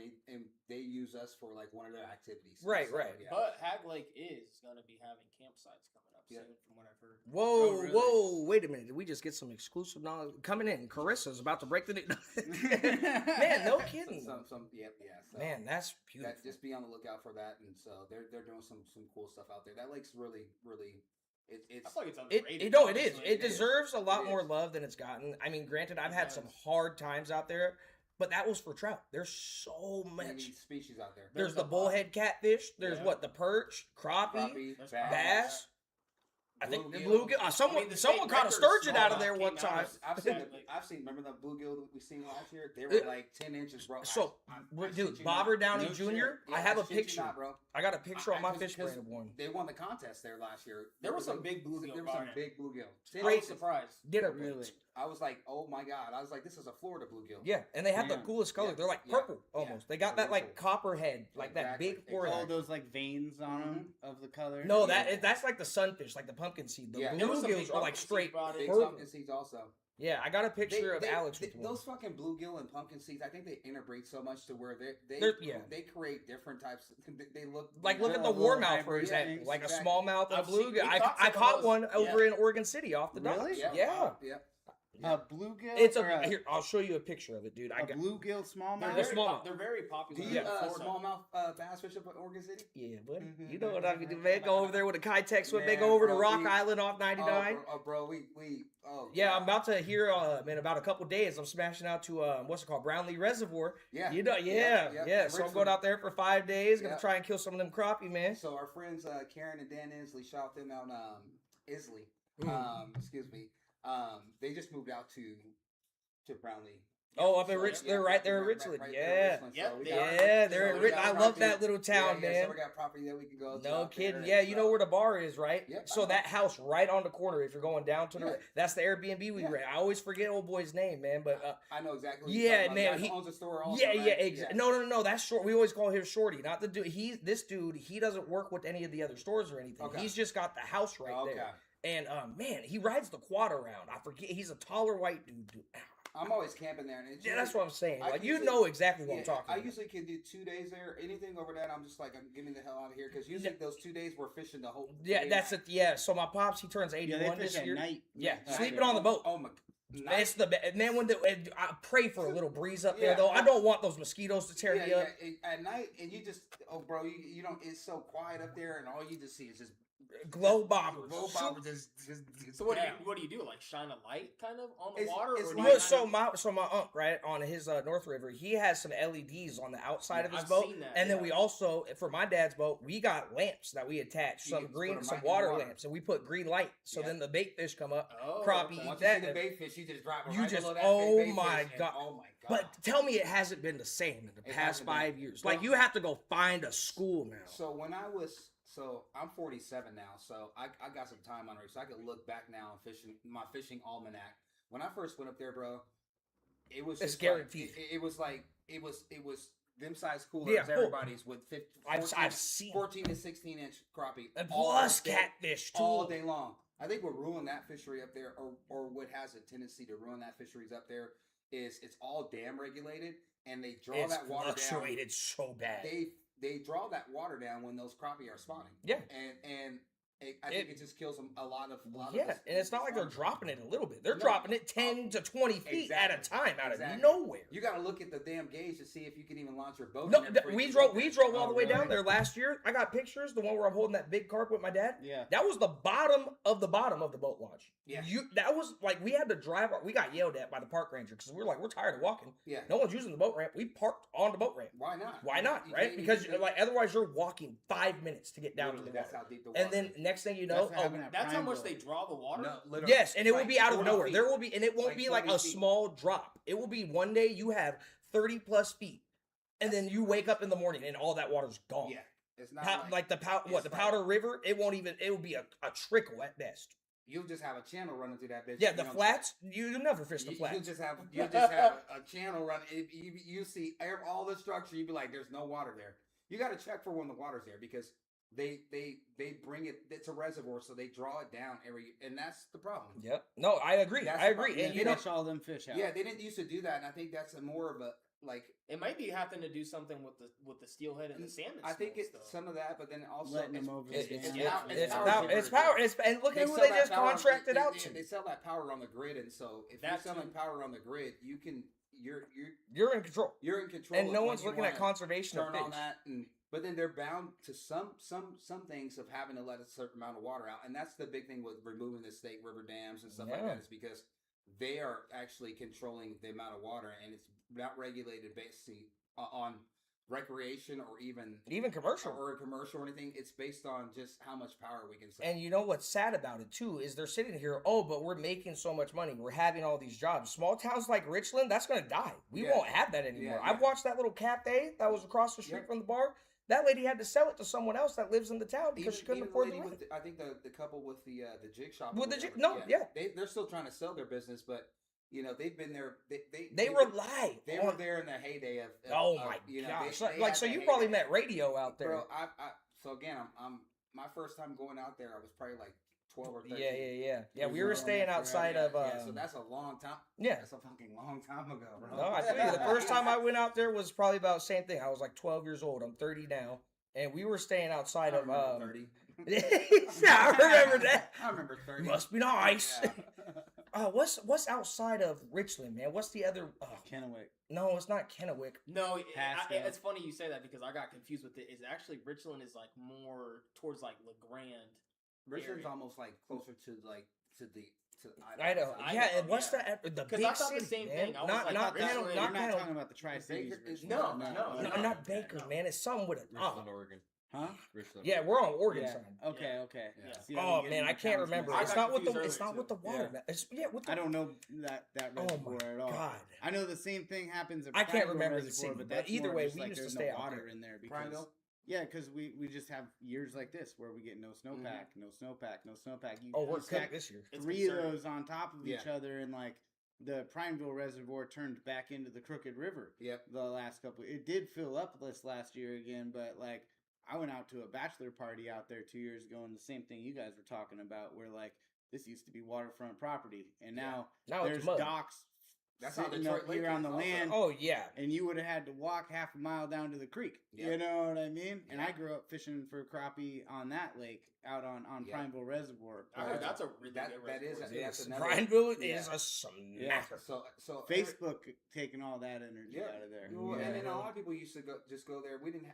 they use us for like one of their activities. Right, So, right. Yeah. But Hag Lake is going to be having campsites coming up Yeah. soon, from what I've heard. Whoa, Oh, really? whoa! Wait a minute. Did we just get some exclusive knowledge coming in? Carissa's about to break the news. Man, no kidding. So. Man, that's beautiful. Just be on the lookout for that, and so they're doing some cool stuff out there. That lake's really. It's I feel like it's It, underrated. it no, it is. honestly. It deserves a lot It more is. love than it's gotten. I mean, granted, I've It had some does. hard times out there, but that was for trout. There's so many much. species out there. There's There's the a lot. bullhead catfish. There's Yeah. what the perch, crappie, Crappie, That's bass. I think the Bluegill. bluegill. Someone I mean, the someone state caught a records sturgeon all out of that there came one out time. of- I've seen. Remember the bluegill that we seen last year? They were like 10 inches, bro. So, I dude, shit you Bobber not. Downey No Jr., shit. I have a shit you picture. not, bro. I got a picture on my 'cause- fish 'cause brand of one. They won the contest there last year. There was some big bluegill There was some caught. big bluegill. 10 I was inches. surprised. Dinner Really? plates. I was like, oh my god! I was like, this is a Florida bluegill. Yeah, and they have the Damn. coolest color. Yeah, They're like yeah, purple yeah. almost. They got They're that really like cool. copper head, like that Exactly, big forehead. All those like veins on them of the color. No, that's like the sunfish, like the pumpkin seed. The Yeah. There was some bluegills big are like pumpkin seed straight brought in. Big purple. pumpkin seeds also. Yeah, I got a picture of Alex with one. Those fucking bluegill and pumpkin seeds, I think they interbreed so much to where Yeah. they create different types. They look Like, look Yeah, at the a little warmouth, for hybrid example. things. Like a Exactly. smallmouth and a I've seen- we bluegill. I caught some of caught those, one over yeah. in Oregon City off the docks. Really? Yeah. Yeah. A bluegill. It's or a here. I'll show you a picture of it, dude. I a got bluegill smallmouth. They're small. They're very popular. Do in you Florida. smallmouth bass fish up in Oregon City? yeah, buddy. Mhm. You know what I mean? Man, go over there with a Kitech swim. They Man, go over to bro, Rock we- Island off 99. Bro, we Yeah, I'm about to hear in about a couple days. I'm smashing out to what's it called, Brownlee Reservoir. Yeah. You know, yeah. So I'm Richmond. going out there for 5 days. Gonna Yeah. try and kill some of them crappie, man. So our friends Karen and Dan Inslee, shout out them out Isley. Mm. Excuse me. They just moved out to Brownlee. Oh, up in So, Rich, yeah, they're right there in right Richland. there in Yeah. Richland. Yep, So we they got- are. Yeah, they're so in we Rich. got I love property- that little town, yeah, man. So we got property that we can go to. No out kidding. there, Yeah, and you know so- where the bar is, right? Yep, So I know. that house right on the corner, if you're going down to the, Yeah. that's the Airbnb we Yeah. rent. I always forget old boy's name, man. But I know exactly. What yeah, you're talking about. man, The guy he- who owns a store. Also, yeah, right? yeah, exactly. No, that's short. We always call him Shorty, not the dude. This dude, he doesn't work with any of the other stores or anything. Okay. He's just got the house right Okay. there. And man, he rides the quad around. I forget, he's a taller white dude. I'm always camping there, and it's Yeah, that's what I'm saying. I Like, you usually- know exactly what I'm yeah, talking I about. usually can do 2 days there. Anything over that, I'm just like, I'm getting the hell out of here because usually those 2 days we're fishing the whole. Yeah, day. that's it. Yeah, so my pops, he turns Yeah, 81 they fish this at year. night. Yeah, Night. sleeping on the boat. Oh my. It's the and then when I pray for a little breeze up there Yeah. though. I don't want those mosquitoes to tear Yeah, me up. at night, and you just, oh, bro, you don't. It's so quiet up there, and all you just see is just Glow bobbers. glow bobbers. So what do down. what do you do? Like shine a light kind of on the It's- water? it's or do like- you Well, so my uncle, right, on his North River, he has some LEDs on the outside of his I've boat, seen that, and then yeah. we also, for my dad's boat, we got lamps that we attach, You some can put green, them some right in the water water. lamps, and we put green light, so Yeah. then the bait fish come up, Oh, crappie okay. eat Once that. you see the bait fish, you just drop it You right just- below that oh bait my fish, and God. oh my god! But tell me, it hasn't been the same in the It past hasn't been. 5 years. Well- Like, you have to go find a school now. So when I was, I'm 47 now, so I got some time on it, so I could look back now and my fishing almanac. When I first went up there, bro, it was It's just guaranteed. Like, it was like it was them size coolers. Yeah, cool. Everybody's with 15, I've seen 14 to 16-inch crappie, and all plus day- catfish too. all day long. I think what ruined that fishery up there, or what has a tendency to ruin that fisheries up there, is it's all dam regulated, and they draw It's that water down. fluctuated so bad. They draw that water down when those crappie are spawning. Yeah. and I think it just kills them a lot of Yeah, this- and it's not like they're this- dropping it a little bit. They're No. dropping it 10 to 20 feet at a Exactly. time out of Exactly. nowhere. You got to look at the damn gauge to see if you can even launch your boat. No, in there before we you drove get we there. drove all Oh, the way down really? there last year. I got pictures, the one where I'm holding that big carp with my dad. Yeah. That was the bottom of the boat launch. Yeah. That was like we had to drive. We got yelled at by the park ranger because we were like, we're tired of walking. Yeah. No one's using the boat ramp. We parked on the boat ramp. Why not? Why not? You Right? can't- Because you- like otherwise you're walking 5 minutes to get down to the literally, that's water. how deep the water And then is. next thing you That's know, what happened at That's how much Prineville. they draw the water? No, literally. yes, and it will Like be out of 40 nowhere. feet. There will be, and it won't Like be like 40 a feet. small drop. It will be one day you have 30 plus feet, and then you wake up in the morning and all that water's gone. Yeah, it's not Like the it's the like- Powder River, it won't even. It will be a trickle at best. You'll just have a channel running through that bitch. Yeah, You the know, flats. You never fish the You flats. just have a channel running. You see all the structure. You'd be like, "There's no water there." You got to check for when the water's there because they bring it. It's a reservoir, so they draw it down and that's the problem. Yep. No, I agree. That's I the agree. problem. And Yeah, you know, Fish all them fish out. Yeah, they didn't used to do that, and I think that's more of a like. It might be having to do something with the steelhead and the salmon. I think smolts, it's though. some of that, but then also Letting them over the it's dam. it's power. And look at who sell they that just power- contracted they- out they- to. They sell that power on the grid, and so if That you're selling too. power on the grid, you're You're in control, in control. and of no when one's you looking at wanna conservation of turn fish. on that, but then they're bound to some things of having to let a certain amount of water out, and that's the big thing with removing the Snake River dams and stuff like Yeah. that is because they are actually controlling the amount of water, and it's not regulated basically on recreation or even commercial. or a commercial or anything. It's based on just how much power we can sell. And you know what's sad about it too is they're sitting here, oh, but we're making so much money. We're having all these jobs. Small towns like Richland, that's going to die. We Yeah. won't have that anymore. Yeah, I've watched that little cafe that was across the street Yep. from the bar. That lady had to sell it to someone else that lives in the town because she couldn't Even afford the lady rent. with I think the couple with the jig shop. With or the whatever, jig- no, yeah. they're still trying to sell their business, but they've been there. They rely They on. were there in the heyday of. Oh of, my you know, gosh! they Like had so, the you probably heyday. met Radio out there. Bro, so again, I'm my first time going out there. I was probably like 12 or 13. Yeah. We We've were been staying on that outside forever. of. Yeah, so that's a long time. yeah. That's a fucking long time ago, bro. No, I tell you, the first time I went out there was probably about the same thing. I was like 12 years old. I'm 30 now, and we were staying outside I of. remember 30. Yeah, I remember that. I remember 30. Must be nice. Yeah. What's outside of Richland, man? What's the other? Kennewick. No, it's not Kennewick. No, Haskell. it's funny you say that because I got confused with it. Is actually Richland is like more towards like LeGrand. Richard's area. almost like closer to the Idaho. I Yeah, know, and what's yeah. the 'Cause big I thought the city, same man? thing. I was Not like, not that's Kennewick. what- You're Not not Kennewick. talking about the Tri-Cities. Baker is- No. Not Baker, man. It's something with a. Richland, Oregon. Huh? Richland. Yeah, we're on Oregon Yeah. side. Okay, okay. Yeah. See, I Oh didn't get man, into I can't towns remember. myself. I It's got not with the. confused It's not earlier, with the too. water. Yeah. man. It's with the. I don't know that Oh reservoir my at all. God. I know the same thing happens at I can't Prineville remember the Reservoir, city, but but that's either more way, just we like used to there's stay no out water there. in there because Prineville? yeah, because we just have years like this where we get no snowpack, no snowpack, no snowpack. You, Oh, you we're stack cooked this year. It's three of concerning. those on top of each Yeah. other, and like the Prineville Reservoir turned back into the Crooked River. Yep. The last couple, it did fill up this last year again, but like I went out to a bachelor party out there 2 years ago, and the same thing you guys were talking about, where like this used to be waterfront property, and now Now it's there's mud. docks That's how sitting Detroit up Lake here on is the also. land, Oh yeah. and you would have had to walk half a mile down to the creek. Yeah. You know what I mean? And Yeah. I grew up fishing for crappie on that lake out on Yeah. Prineville Reservoir. I heard that's a really That- good that is- reservoir. that's another- Prineville yeah. is a smacker. Yeah. So Facebook taking all that energy Yeah. out of there. Well, Yeah. and then a lot of people used to go there. We didn't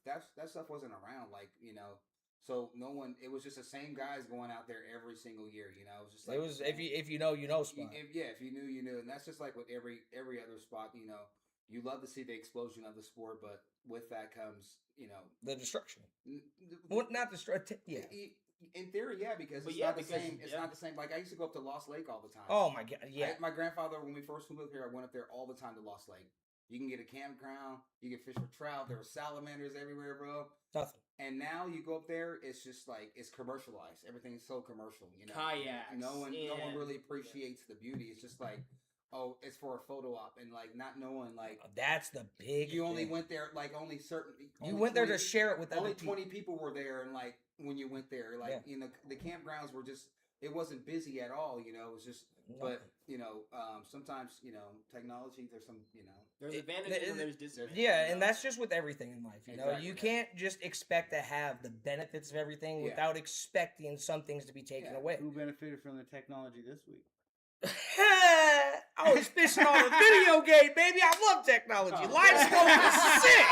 that stuff wasn't around, like, you know. So no one. It was just the same guys going out there every single year. You know, it was just like It was if you know, you know spot. if you knew, you knew, and that's just like with every other spot. You know, you love to see the explosion of the sport, but with that comes, you know, The destruction. n- Well, not destruction. Yeah. In theory, yeah, because But it's yeah, not the because- same. It's yeah. not the same. Like I used to go up to Lost Lake all the time. Oh my god. Yeah. My grandfather, when we first moved up here, I went up there all the time to Lost Lake. You can get a campground. You can fish for trout. There were salamanders everywhere, bro. Nothing. And now you go up there, it's just like it's commercialized. Everything's so commercial, you know. Kayaks, No one and- really appreciates the beauty. It's just like, oh, it's for a photo op, and like not knowing like That's the big. you only thing. went there like only certain. You only went there 20 to share it with only other people. 20 people were there, and like when you went there, like Yeah. you know, the campgrounds were just it wasn't busy at all. You know, it was just. But you know, sometimes you know, technology. There's some, you know. There's It- advantages it- and there's disadvantages. Yeah, you and know? that's just with everything in life. You know, Exactly. you can't just expect to have the benefits of everything Yeah. without expecting some things to be taken Yeah. away. Who benefited from the technology this week? I was fishing on a video game, baby. I love technology. Live scope is sick.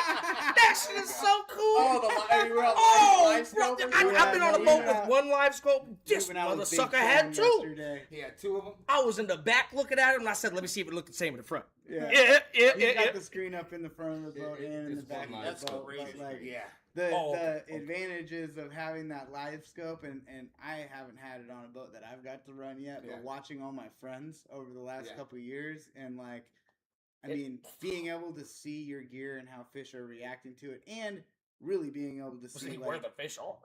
That shit is so cool. Oh, bro, I've been on a boat with one live scope. This Moving out mother with Big sucker Sam had two. yesterday. He had two of them. I was in the back looking at it, and I said, "Let me see if it looked the same in the front." Yeah. Yeah. You got the screen up in the front of the boat and in the It's back fun, of that's the boat. crazy. But like, Yeah. the Oh, okay. advantages of having that live scope, and I haven't had it on a boat that I've got to run yet, Yeah. but watching all my friends over the last Yeah. couple of years, and like, I It- mean, being able to see your gear and how fish are reacting to it, and really being able to see where like, the fish are.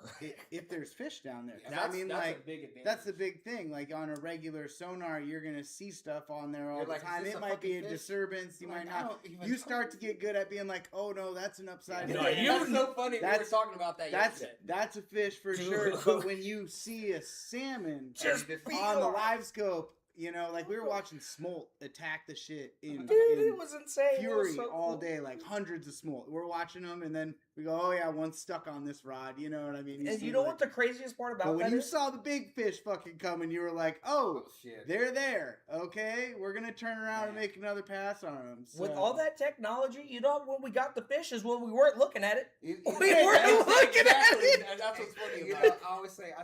if there's fish down there. 'Cause That's, I mean, that's like, a big advantage. that's the big thing. Like on a regular sonar, you're gonna see stuff on there all You're the like, is time. this It a might be a fucking fish? disturbance. You Like, might I not. don't even You know. start to get good at being like, oh no, that's an upside Yeah, down. you- That's so funny. We were That's- talking about that yesterday. That's a fish for Dude. sure. But when you see a salmon Just on the live scope, you know, like we were watching smolt attack the shit in, Dude, in it was insane. It was fury so all cool. day, like hundreds of smolt. We're watching them, and then we go, oh yeah, one's stuck on this rod. You know what I mean? And see, you know like- what the craziest part But about when that you is? saw the big fish fucking coming, you were like, oh, Oh shit. they're there. Okay, we're gonna turn around and Yeah. make another pass on them. With So- all that technology, you know, when we got the fish is when we weren't looking at it. You- We you- weren't looking at Exactly, it and that's what's funny You about know, it. I always say,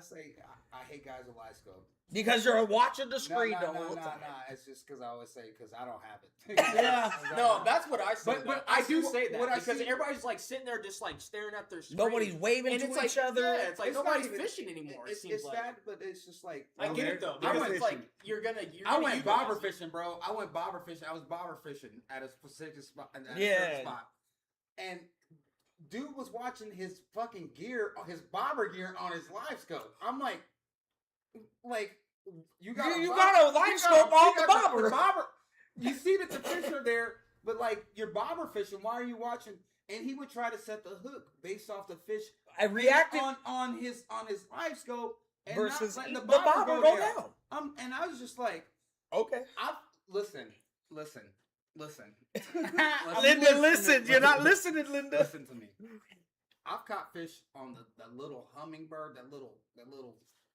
I hate guys with live scope. because you're watching the screen no, the no, whole no, time. no. It's just because I always say because I don't have it. Yeah. No, that's what I say. But But I I do see- say that what I because see- everybody's like sitting there just like staring at their screen. Nobody's waving and to it's each like, other. Yeah, it's like It's not nobody's even- fishing anymore. It seems It's like. sad, but it's just like I Well, get they're- it though. they're But it's like fishing. you're gonna. I went utilize bobber it. fishing, bro. I went bobber fishing. I was bobber fishing at a specific spot. At a Yeah. certain spot. And dude was watching his fucking gear, his bobber gear on his live scope. I'm like you got You got a live scope on the bobber. You see that the fish are there, but like you're bobber fishing. Why are you watching? And he would try to set the hook based off the fish I reacted on his live scope and versus not the letting bobber go down. down. And I was just like, Okay. listen. Linda, listen. You're not listening, Linda. Listen to me. I've caught fish on the little hummingbird, that little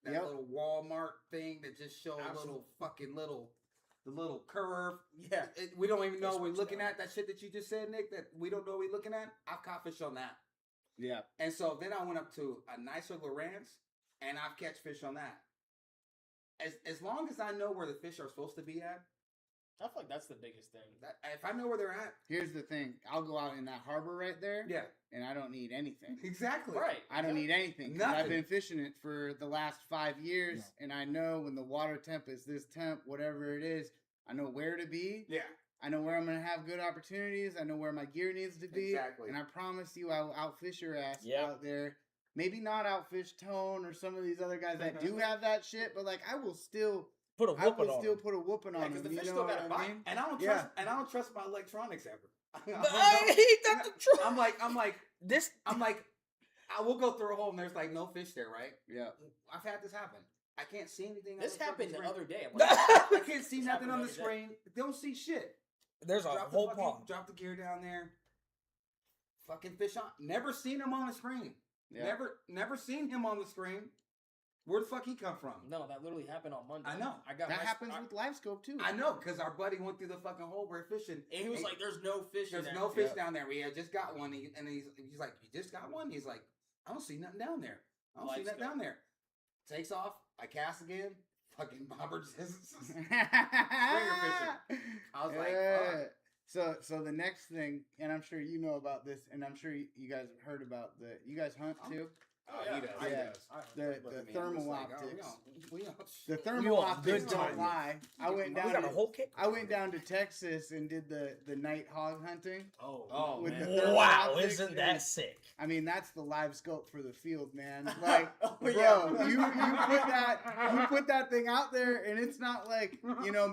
Yep. little Walmart thing that just show a little fucking the little curve. Yeah. We don't even know Fish we're looks looking down. at that shit that you just said, Nick. That we don't know we're looking at. I've caught fish on that, Yeah. and so then I went up to a nicer Lowrance, and I've catch fish on that. As long as I know where the fish are supposed to be at, I feel like that's the biggest thing. if I know where they're at, Here's the thing. I'll go out in that harbor right there, yeah, and I don't need anything. exactly. Right. I don't need anything. 'Cause I've Nothing. been fishing it for the last 5 years, and I know when the water temp is this temp, whatever it is, I know where to be. Yeah. I know where I'm going to have good opportunities. I know where my gear needs to be. Exactly. And I promise you, I will outfish your ass Yeah. out there. Maybe not outfish Tone or some of these other guys that do have that shit, but like I will still, Put a I whooping will on still him. put a whooping on Yeah, 'cause them. the You fish know still what gotta I bite. mean? And I don't Yeah. trust. And I don't trust my electronics ever. Ain't that the truth? I'm like, This I will go through a hole and there's like no fish there, right? Yeah. I've had this happen. I can't see anything. This on the happened the screen. other day. I'm like, I can't see This nothing happened on the the other day. screen. Don't see shit. There's a Drop the whole fucking- pond. Drop the gear down there. Fucking fish on. Never seen him on the screen. Yeah. Never seen him on the screen. Where the fuck he come from? No, that literally happened on Monday. I know. I got That my- happens I- with LiveScope too. I know, because our buddy went through the fucking hole we're fishing. and he was like, "There's no fish. There's in no there." fish down there. We had just got one. He's like, you just got one? He's like, I don't see nothing down there. I don't see Lights nothing go. down there. Takes off. I cast again. Fucking bobber just Springer fishing. I was like, fuck. So the next thing, and I'm sure you know about this, and I'm sure you guys have heard about you guys hunt too? Oh, he does. Yeah. He does. The thermal optics. The We thermal want optics good don't time. lie. I went We down got a to, whole kick. I went down to Texas and did the night hog hunting. Oh, with man. the thermal Wow, optics, isn't and- that sick? I mean, that's the live scope for the field, man. Like, Oh, bro, yeah. you put that thing out there, and it's not like,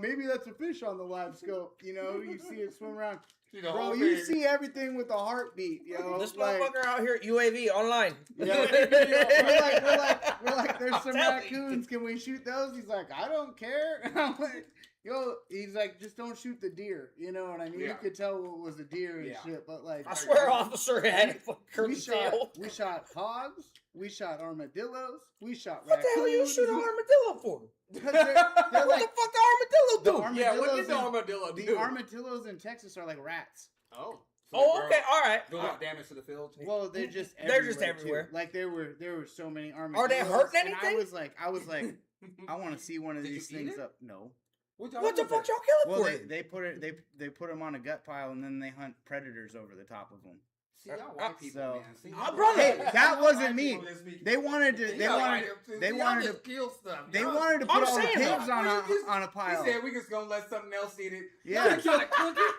maybe that's a fish on the live scope. You see it swim around. Bro, you see everything with a heartbeat, yo. This like, motherfucker out here, UAV online. yeah, we're like, there's some telling you. raccoons. Can we shoot those? He's like, I don't care. And I'm like, he's like, just don't shoot the deer. You know what I mean? Yeah. You could tell it was a deer and Yeah. shit, but like, I swear, officer had a fucking we tail. shot hogs, we shot armadillos, we shot What the hell you raccoons. shoot an armadillo for? 'Cause they're What like, the fuck the the armadillo do? Yeah, what armadillos did the in- armadillo the do? armadillos in Texas are like rats. Oh. Oh, okay, all right. Do a lot of damage to the field. Well, they're just They're just too. everywhere. Like there were so many armadillos. Are they hurting and anything? I was like, I want to see one of Did you these eat things it? up. No. What What the fuck y'all killing Well, for? they put it they put them on a gut pile and then they hunt predators over the top of them. See, y'all white people, so- man. See, Ah, brother. Hey, that wasn't White me. people this week. They wanted to. They Y'all wanted. white people too. They See, wanted y'all to. just kill stuff. They Y'all- wanted to I'm put all the saying, pigs though. on Well, you just- a pile. He said we just gonna let something else eat it. Yeah. Y'all trying to cook it?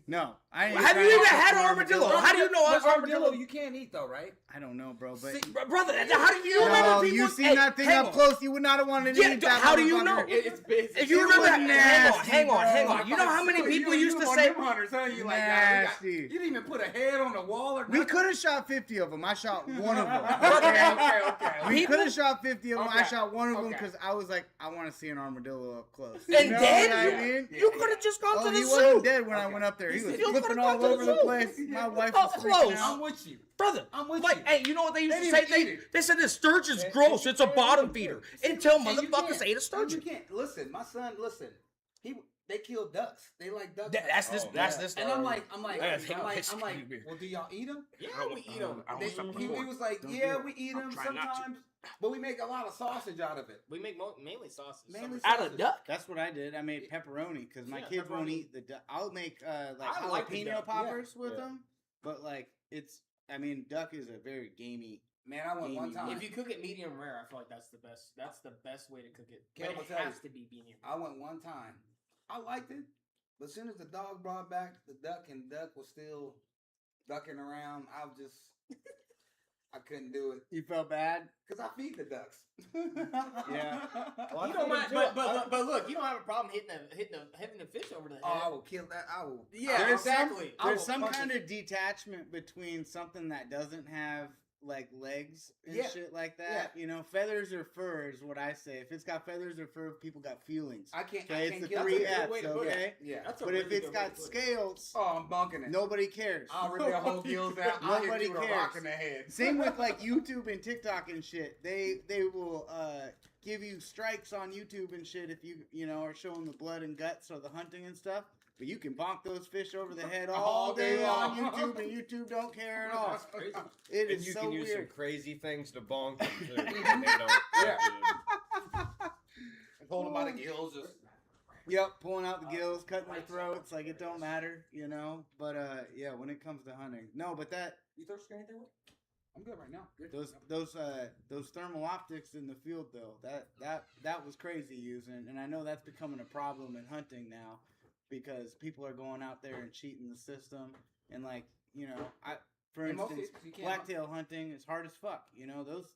No, I ain't Have trying you to even cook had an an armadillo? How do you know But an armadillo? you can't eat though, right? I don't know, bro. But See, brother, how do you remember no, people? you seen Hey, that thing hang up on. close? You would not have wanted to Yeah, eat that. how do you motherfucker. know? It's busy. If you It remember, was hang nasty, on. bro. You know how many people used to you say? them hunters, huh? You like, Nasty. you didn't even put a head on the wall or We nothing? could have shot 50 of them. I shot one of them. Okay. We People- could have shot 50 of them. I Okay. shot one of them Okay. because I was like, I want to see an armadillo up close. And know then what I mean? you could have just gone Oh, to the he zoo, wasn't dead when I Okay. went up there. He was You flipping could've all gone to the over the zoo. place. My wife Up was freaking close. out. I'm with you. brother. I'm with like, you. hey, you know what they used They to didn't say? even eat it. They said the sturgeon's gross. It's a bottom feeder. Until And you motherfuckers can't. ate a And sturgeon. You can't listen. My son, listen. They kill ducks. They like ducks. That's this. Oh, That's yeah. this. And I'm like, Yeah, take a piss. I'm like, well, do y'all eat them? Yeah, we eat them. He was like, Don't yeah, do it. we eat them sometimes, but we make a lot of sausage out of it. We make mainly sausage. Mainly out sausage. of duck. That's what I did. I made pepperoni because my Yeah, kids won't pepperoni. eat the duck. I'll make like I like the jalapeno duck, poppers with Yeah. them, but like it's. I mean, duck is a very gamey. Man, I went one time. If you cook it medium rare, I feel like that's the best. That's the best way to cook it. But Caleb will it tell you. has to be medium. I went one time. I liked it, but as soon as the dog brought back the duck and duck was still ducking around, I was just, I couldn't do it You felt bad? because I feed the ducks. Yeah. You don't mind, but look, you don't have a problem hitting the fish over the head. Oh, I will kill that. I will. Yeah, There's exactly. I There's will some punch kind it. of detachment between something that doesn't have like legs and Yeah. shit like that. You know, feathers or fur is what I say. If it's got feathers or fur, people got feelings. I can't. Okay, I it's can't the kill three it. That's a good way F's, to put it. okay? Yeah. That's a But really if it's good way to got put it. scales, Oh, I'm bunking it. nobody cares. I'll rip their whole gills out. I'll hit Nobody you with a cares. rock in the head. Same with like YouTube and TikTok and shit. They will give you strikes on YouTube and shit if you know are showing the blood and guts or the hunting and stuff. But you can bonk those fish over the head all day on YouTube, and YouTube don't care at all. That's crazy. It And is you so can use some weird. crazy things to bonk them too. and they don't. Yeah. Hold them by the gills. Just. Yep, pulling out the gills, cutting their throats, like it don't matter, you know. But yeah, when it comes to hunting, no. But that You thirsty or anything? I'm good right now. Good. those thermal optics in the field though, that was crazy using, and I know that's becoming a problem in hunting now because people are going out there and cheating the system, and like you know, for In most instance, cases, you can't blacktail hunting is hard as fuck. You know, those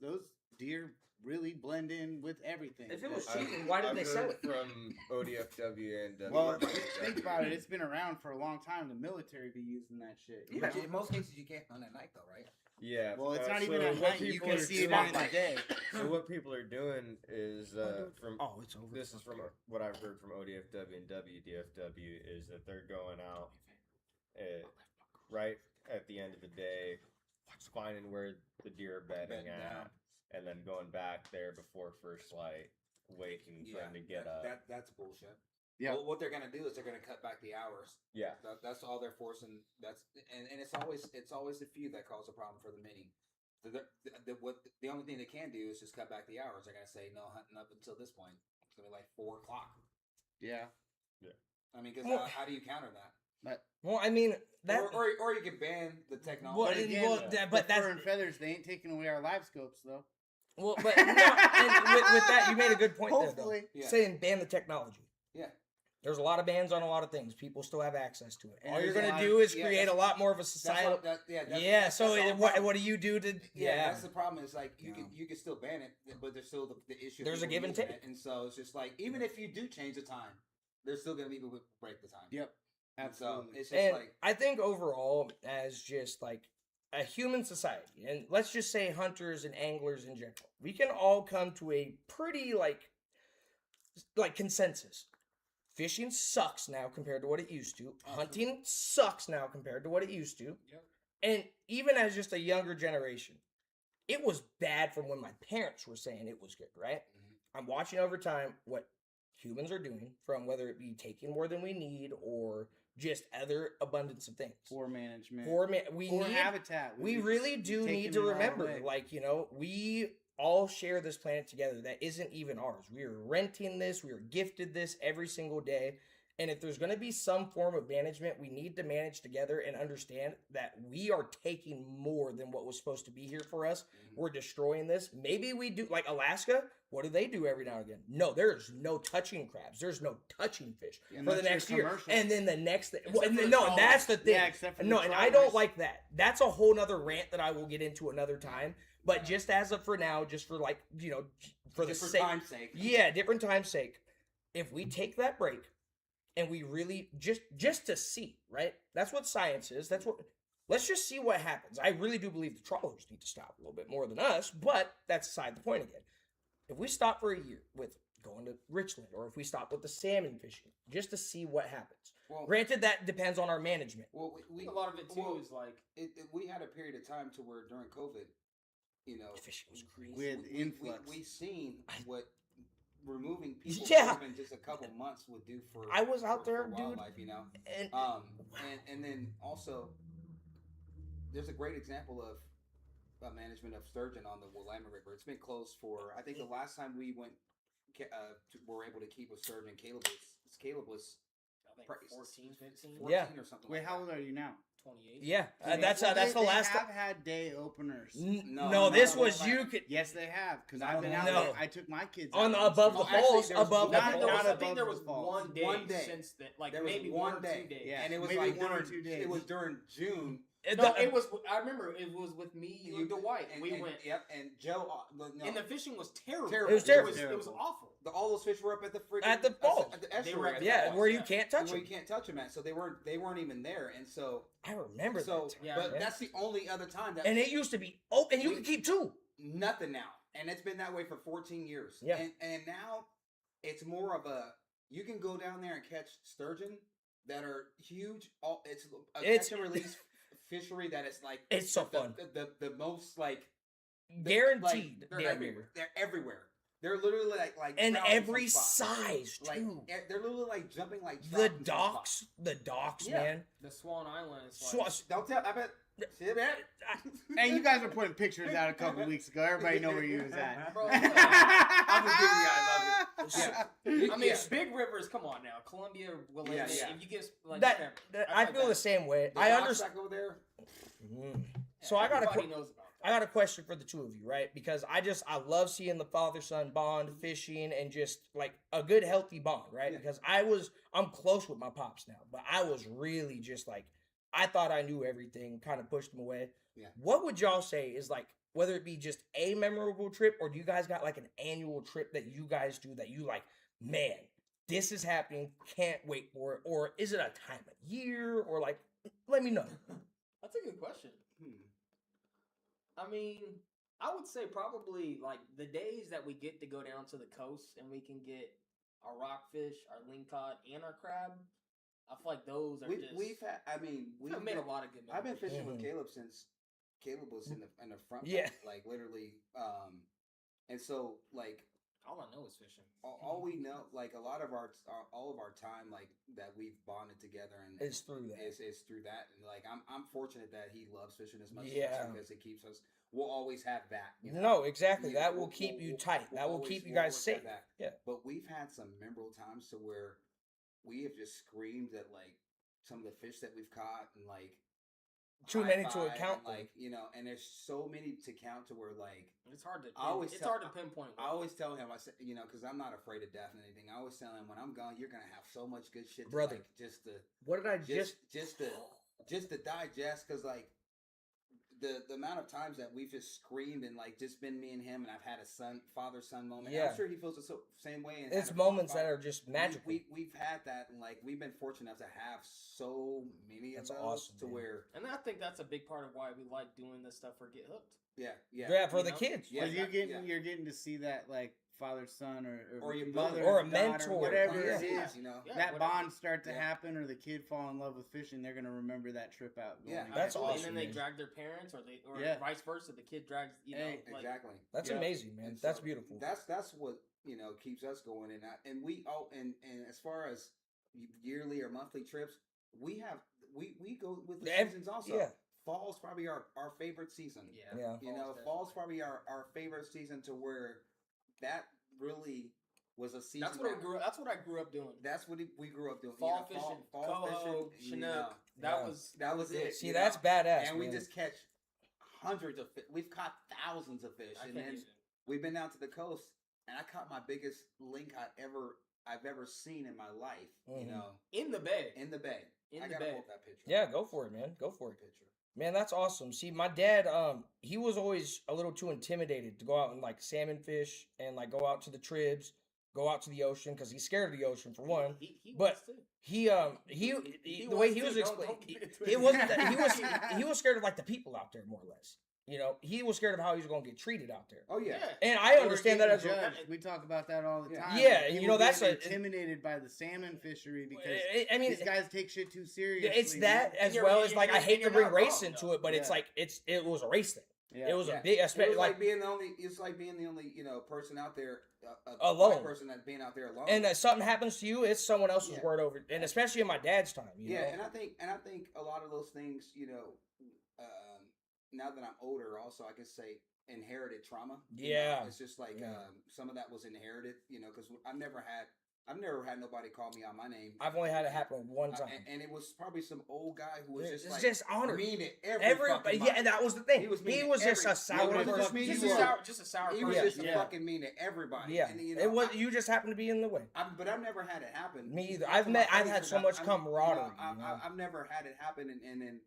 deer really blend in with everything. If it was I've- cheating, why did I've they sell heard it? from ODFW and Well, think about it. It's been around for a long time. The military be using that shit. you But know? in most cases, you can't hunt at night, though, right? Yeah. Well, it's not so even a what hunt. You people can are see it doing- during the day. So what people are doing is from It's over. this is from what I've heard from ODFW and WDFW is that they're going out right at the end of the day, finding where the deer are bedding Bedding at, down. and then going back there before first light, waiting for them to get up. That's bullshit. Yeah. Well, what they're gonna do is they're gonna cut back the hours. Yeah. That's all they're forcing. And it's always the few that cause a problem for the many. The only thing they can do is just cut back the hours. They're gonna say no hunting up until this point. It's gonna be like 4:00. Yeah. I mean, because Well- how do you counter that? Well, I mean that. Or you could ban the technology. Well, But again, well, but the that's fur and feathers. They ain't taking away our live scopes though. well, but no, and with that, you made a good point there, Hopefully. though. Yeah. Saying ban the technology. Yeah. There's a lot of bans on a lot of things. People still have access to it. And All you're there's a gonna lot do of- is yeah, create a that's- lot more of a That's societal. what, that's, Yeah. that's So the whole what problem. do you do to? Yeah, that's the problem. Is like you Yeah. can can still ban it, but there's still the issue. of There's a people give and using take. it. And so it's just like even if you do change the time, there's still gonna be people who break the time. Yep. And so Absolutely. it's just And like I think overall, as just like a human society, and let's just say hunters and anglers in general, we can all come to a pretty like consensus. Fishing sucks now compared to what it used to. Hunting sucks now compared to what it used to. Yep. And even as just a younger generation, it was bad from when my parents were saying it was good, right? I'm watching over time what humans are doing, from whether it be taking more than we need or just other abundance of things. Poor management. We Poor need habitat. we We've really do taken need to it all remember, away. like, we all share this planet together that isn't even ours. We are renting this, we are gifted this every single day. And if there's going to be some form of management, we need to manage together and understand that we are taking more than what was supposed to be here for us. We're destroying this. Maybe we do, like Alaska, what do they do every now and again? No, there's no touching crabs. There's no touching fish for Unless the you're next year. commercial. And then the next thing. Except for the No, trawlers. that's the thing. Yeah, except for the no, and I trawlers. don't like that. That's a whole nother rant that I will get into another time. But just as of for now, just for like, for the just for sake. time's sake. Yeah, different time's sake. If we take that break and we really just to see, right? That's what science is. Let's just see what happens. I really do believe the trawlers need to stop a little bit more than us, but that's aside the point again. If we stop for a year with going to Richland, or if we stop with the salmon fishing, just to see what happens. Well, Granted, that depends on our management. well, A lot of it too well, is like we had a period of time to where during COVID, Fishing was crazy. With influx. we seen what removing people Yeah. for even just a couple months would do for. I was out for there, dude. wildlife, And and then also, there's a great example of management of sturgeon on the Willamette River. It's been closed for, I think the last time we went, were able to keep a sturgeon, Caleb was I think Price. 14, 15, 14 Yeah. or something. Wait, like how that. old are you now? 28. yeah, Yeah, that's Well, that's the they last. have had day openers. No, This no, was no, you no. could Yes, they have. Because No, I've been out no. there. I took my kids on out the and above stuff. the No, actually, falls, there was above the not- I think, falls. not I think above there the was falls. one day, One day. since then, like There was maybe one 1 or day. 2 days. Yeah. And it was maybe like 1 or during, 2 days. It was during June. No, it was. I remember it was with me, you, Dwight. and, We and- went, Yep, and Joe. No, and the fishing was terrible. Terrible. It was terrible. It was awful. all those fish were up at the freaking At the falls. at the They were estuary. at the Yeah, falls, where you yeah. can't touch where them. you can't touch them at. So they weren't even there, and so I remember so. that. Yeah, but yeah. that's the only other time that And it used to be open. And you could keep two. nothing now, and it's been that way for 14 years. Yeah. And now it's more of a you can go down there and catch sturgeon that are huge. It's a It's- catch and release fishery that is like It's so fun. The most like Guaranteed. they're damn everywhere. near. They're everywhere. They're literally like And trout in some every spots. size Like too. they're literally like jumping like trout The in some spots. docks, Yeah. man. The Swan Island is like, Don't tell. I bet. See that? Hey, you guys were putting pictures out a couple weeks ago. Everybody know where you was at. Bro, I'm just kidding, you guys. I mean, Yeah. big rivers. Come on now, Columbia, Willamette. Yeah. If you get like That I like feel that. the same way. The I docks understand. back over there. So I got a everybody knows about that. I got a question for the two of you, right? Because I love seeing the father-son bond, fishing, and just like a good healthy bond, right? Yeah. Because I'm close with my pops now, but I was really just like, I thought I knew everything, kind of pushed him away. Yeah. What would y'all say is like, whether it be just a memorable trip, or do you guys got like an annual trip that you guys do that you like, man, this is happening, can't wait for it, or is it a time of year, or like, let me know. That's a good question. I mean, I would say probably like the days that we get to go down to the coast and we can get our rockfish, our lingcod, and our crab. I feel like those are just. We've had. I mean, we've made a lot of good. I've been memories. fishing with Caleb since Caleb was in the front. Yeah. Like literally. And so like. All I know is fishing. All we know, like a lot of all of our time, like that we've bonded together, and It's through that. Is through that, and like I'm fortunate that he loves fishing as much Yeah. because it keeps us. We'll always have that. You know? No, exactly. We- That will we'll- keep you we'll- tight. we'll That will always- keep you we'll guys always have safe. that. Yeah. But we've had some memorable times to where we have just screamed at like some of the fish that we've caught, and like Too high many to five, account and, for. like and there's so many to count to where like. It's hard to. I always it's tell- hard to pinpoint. I always tell him, I said, because I'm not afraid of death and anything. I always tell him, when I'm gone, you're gonna have so much good shit, to, Brother. like, just to What did I just to digest, because like the amount of times that we've just screamed and like just been me and him, and I've had a father-son moment. Yeah. I'm sure he feels the same way. And It's had a moments that father- are just magical. We've had that, and like we've been fortunate enough to have so many That's of those awesome, to man. where And I think that's a big part of why we like doing this stuff for Get Hooked. Yeah, for You the know? kids. Yeah. Because you're getting to see that like father son Or your mother or a daughter, mentor. whatever Yeah. it is. Yeah, That whatever. bond start to Yeah. happen, or the kid fall in love with fishing, they're gonna remember that trip out. Yeah. going That's back. awesome, And then they man. drag their parents, or Yeah. vice versa. The kid drags, Hey, like, Exactly. That's Yeah. amazing, man. And That's so beautiful. That's what keeps us going, and we and as far as yearly or monthly trips, we go with the seasons also. Yeah. Fall's probably our favorite season. Yeah. Fall's probably our favorite season, to where that really was a season. That's what I grew. That's what I grew up doing. That's what we grew up doing. Fall fishing, coho, chinook. Yeah. That was it. See, that's badass, And we man. just catch hundreds of fish. We've caught thousands of fish, I and can't then even. we've been down to the coast, and I caught my biggest lingcod I've ever seen in my life. Mhm. In the bay. In the bay. In I the gotta bay. pull up that picture. Yeah, go for it, man. Go for it. Picture. Man, that's awesome. See, my dad, he was always a little too intimidated to go out and like salmon fish and like go out to the tribs, go out to the ocean, because he's scared of the ocean for one. He But was too. he the way he was explaining, Don't get it it twisted. wasn't that he was scared of like the people out there, more or less. He was scared of how he was going to get treated out there. Oh yeah. And I Or understand that getting as a, judged. We talk about that all the Yeah. time. Yeah, and People that's being a- intimidated by the salmon fishery because I mean, these guys take shit too seriously. it's that man. as you're- well as you're- like I you're- hate to you're bring not race wrong, into though. it, but it's Yeah. like it was a race thing. Yeah. It was Yeah. a big It aspect, was like being the only. It's like being the only person out there, a Alone. white person that's being out there alone. and that something happens to you, it's someone else's Yeah. word over, and especially in my dad's time. You Yeah, know? and I think a lot of those things, now that I'm older, also I can say inherited trauma. Yeah. It's just like Yeah. some of that was inherited, because I've never had nobody call me out my name. I've only had it happen one time. And it was probably some old guy who was just It's like just honored. mean it Everybody, yeah, and that was the thing. He was mean He to was just a every- sour It wasn't person. just me, Just he a was- sour, just a sour. He was person. just Yeah. fucking mean to everybody. Yeah, And, it was. You just happened to be in the way. but I've never had it happen. Me either. Not I've to my had face, so but much I'm- camaraderie. I've never had it happen, and then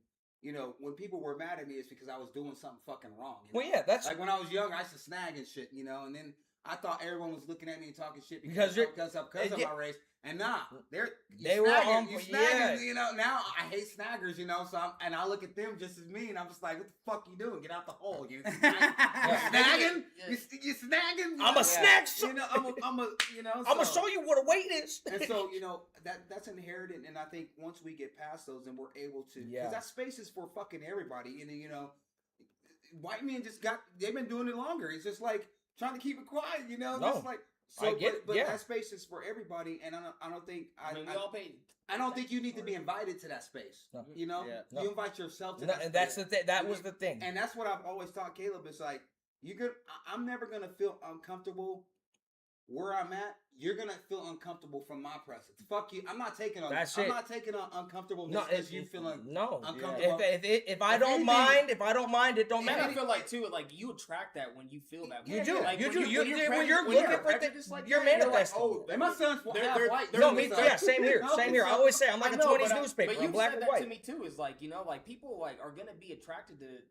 when people were mad at me, it's because I was doing something fucking wrong. Well, yeah, that's like when I was young, I used to snag and shit, and then I thought everyone was looking at me and talking shit Because because you're- of yeah. my race. And nah, They they were were on- you yeah. snagging, Now I hate snaggers, so I look at them just as me, and I'm just like, what the fuck you doing? Get out the hole, you snagging? Yeah. You snagging? I'm a snag. I'm a I'm gonna show you what a weight is. And so that's inherited, and I think once we get past those, and we're able to, Yeah. because that space is for fucking everybody, and white men they've been doing it longer. It's just like trying to keep it quiet, just like. So, I get- but yeah. that space is for everybody, and I don't think I mean, we all paid. I don't think you need to be invited to that space. No. Yeah. You invite yourself to No, that and space. that's the thing. That was the thing. And that's what I've always taught Caleb. It's like I'm never gonna feel uncomfortable where I'm at. You're gonna feel uncomfortable from my presence. Fuck you. I'm not taking on. That's I'm it. not taking on uncomfortableness No, because you feeling no. uncomfortable. If I If don't anything- mind, it don't And matter. I feel like too, like you attract that when you feel that. You way. do. Like, You when do. when When you're when looking for prejudiced things, like you're that, like, manifesting. oh, And my son's they're- half they're- white. they're- No, too, me so- too. Yeah, same here. Same here. I always say I'm like a I know, 20s but newspaper. But you I'm black said and that to white. me too. Is like like people like are gonna be attracted to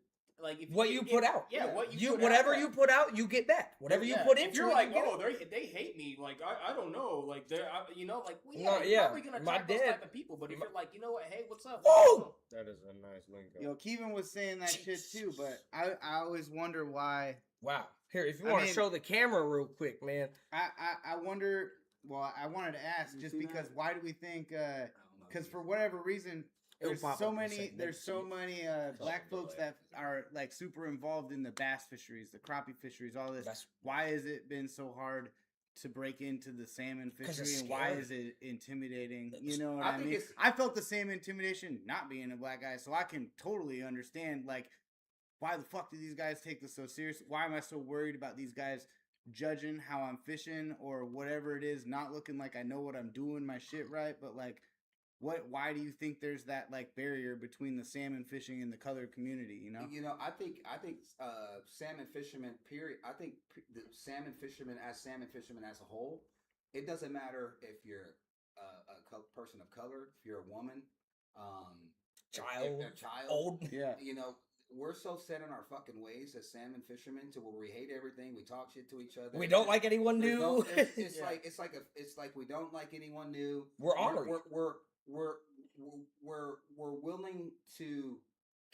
like if What you put out. Yeah, what you put whatever out, you put out, you get back. Whatever you yeah. put If into you're it, like, you get oh, it. they hate me. Like I don't know. Like they're you know like well, No, you're yeah. probably gonna My attract those dad- type of people. But if you're like, you know what, hey, what's up? Whoa! That is a nice lingo. Yo, Kevin was saying that shit too, but I always wonder why. Wow. Here, if you I want to mean- show the camera real quick, man. I wonder. Well, I wanted to ask just because why do we think? Because for whatever reason, It'll there's pop so up in a many. second. There's so many black folks that are like super involved in the bass fisheries, the crappie fisheries, all this. That's- Why has it been so hard to break into the salmon 'Cause it's fishery, and why scary. is it intimidating? You know what I I think mean? it's- I felt the same intimidation not being a black guy, so I can totally understand like why the fuck do these guys take this so serious? Why am I so worried about these guys judging how I'm fishing or whatever it is, not looking like I know what I'm doing, my shit right, but like why do you think there's that like barrier between the salmon fishing and the color community, you know? You know, I think salmon fishermen. Period. I think the salmon fishermen as a whole. It doesn't matter if you're a person of color, if you're a woman, Child, a child, old. Yeah. You know, we're so set in our fucking ways as salmon fishermen to where we hate everything. We talk shit to each other. We don't like anyone There's new. no- it's Yeah. like it's like we don't like anyone new. We're honored. We're willing to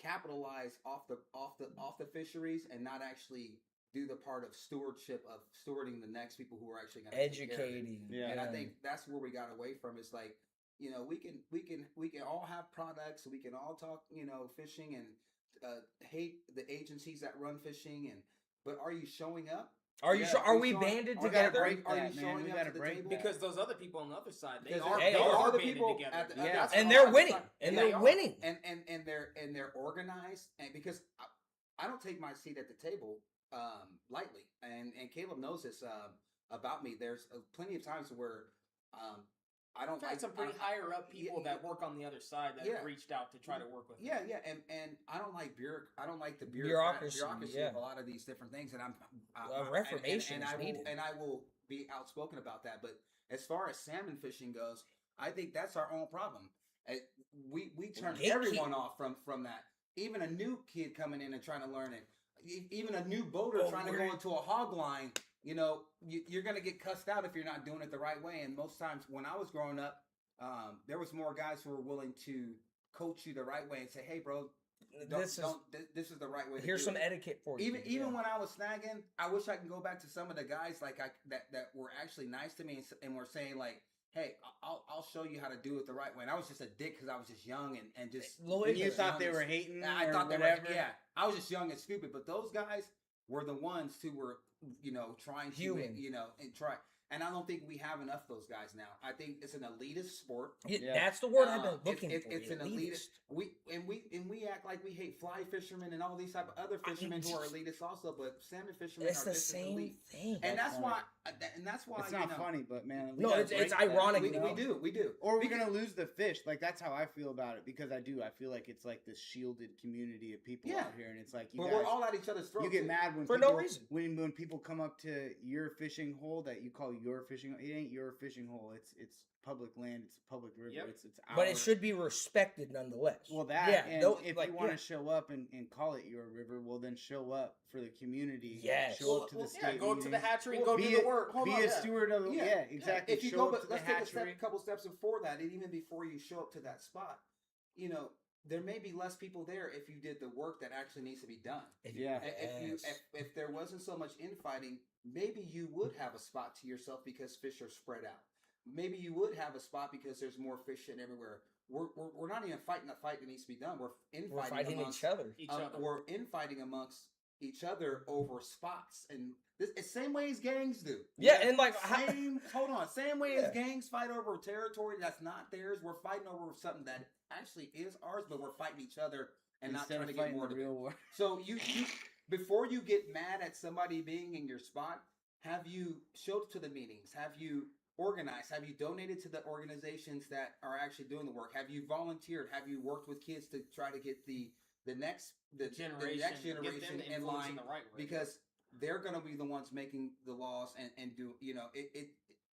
capitalize off the fisheries and not actually do the part of stewardship of stewarding the next people who are actually going to Educating. Yeah. And I think that's where we got away from. It's like, you know, we can all have products, we can all talk, you know, fishing and hate the agencies that run fishing, but are you showing up? Are you? Yeah, Are we showing- banded are you together? break Are that, you man. showing We up gotta to the break table? that. because those other people on the other side, they Because are they they are are the banded people together. at the- Yeah. at the And they're other winning. side. And Yeah, they're they are. winning. And they're organized, and because I don't take my seat at the table lightly, and Caleb knows this about me. There's plenty of times where I don't I've had some pretty higher up people yeah, that work on the other side that yeah. have reached out to try to work with me. Yeah, and I don't like I don't like the Bureaucracy, yeah. of a lot of these different things, and Reformation is I will, needed. and I will be outspoken about that. But as far as salmon fishing goes, I think that's our own problem. We turn Gatekeep. everyone off from that. Even a new kid coming in and trying to learn it, even a new boater trying to go into a hog line. You know, you're going to get cussed out if you're not doing it the right way. And most times when I was growing up, there was more guys who were willing to coach you the right way and say, "Hey, bro, this is the right way." Here's to some do it. etiquette for you. Even when I was snagging, I wish I could go back to some of the guys that were actually nice to me and were saying like, "Hey, I'll show you how to do it the right way." And I was just a dick because I was just young and just Little You ignorant. thought they were hating I or thought they whatever? were. Yeah, I was just young and stupid. But those guys were the ones who were, you know, trying to, Human. you know, and try. And I don't think we have enough of those guys now. I think it's an elitist sport. Yeah. That's the word I've been looking It's for. an elitist. We act like we hate fly fishermen and all these type of other fishermen who are elitists also. But salmon fishermen It's are the just as same elite. thing. And that's funny. why. It's you not know, funny, but man, we No, gotta it's break that, ironic. you know? We do. Or we're gonna lose the fish. Like that's how I feel about it because I feel like it's like this shielded community of people Yeah. out here, and it's like you But guys, we're all at each other's throats. you get too. mad when For people, no reason. when people come up to your fishing hole that you call your fishing. It ain't your fishing hole. It's public land. It's a public river. Yep. It's But our- it should be respected nonetheless. Well, that yeah, and no, if like, you want to yeah. show up and call it your river, well then show up for the community. Yes. Show up to the state. yeah, go to the meetings. hatchery and Well, go be do the work. Be a steward of the yeah, exactly. If you show go, up but to the let's take hatchery. a couple steps before that, and even before you show up to that spot, you know, there may be less people there if you did the work that actually needs to be done. Yeah. If there wasn't so much infighting, maybe you would have a spot to yourself because fish are spread out. Maybe you would have a spot because there's more fish in everywhere. We're not even fighting the fight that needs to be done. We're infighting We're fighting amongst each other. We're infighting amongst each other over spots, and it's same way as gangs do. Yeah, and like same way Yeah. as gangs fight over territory that's not theirs. We're fighting over something that actually is ours, but we're fighting each other and Instead not trying of to get fighting more the of it. real war. So you before you get mad at somebody being in your spot, have you showed up to the meetings? Have you organized? Have you donated to the organizations that are actually doing the work? Have you volunteered? Have you worked with kids to try to get the next generation, next get them generation to in influence line? in the right way. Because they're going to be the ones making the laws and do, you know, it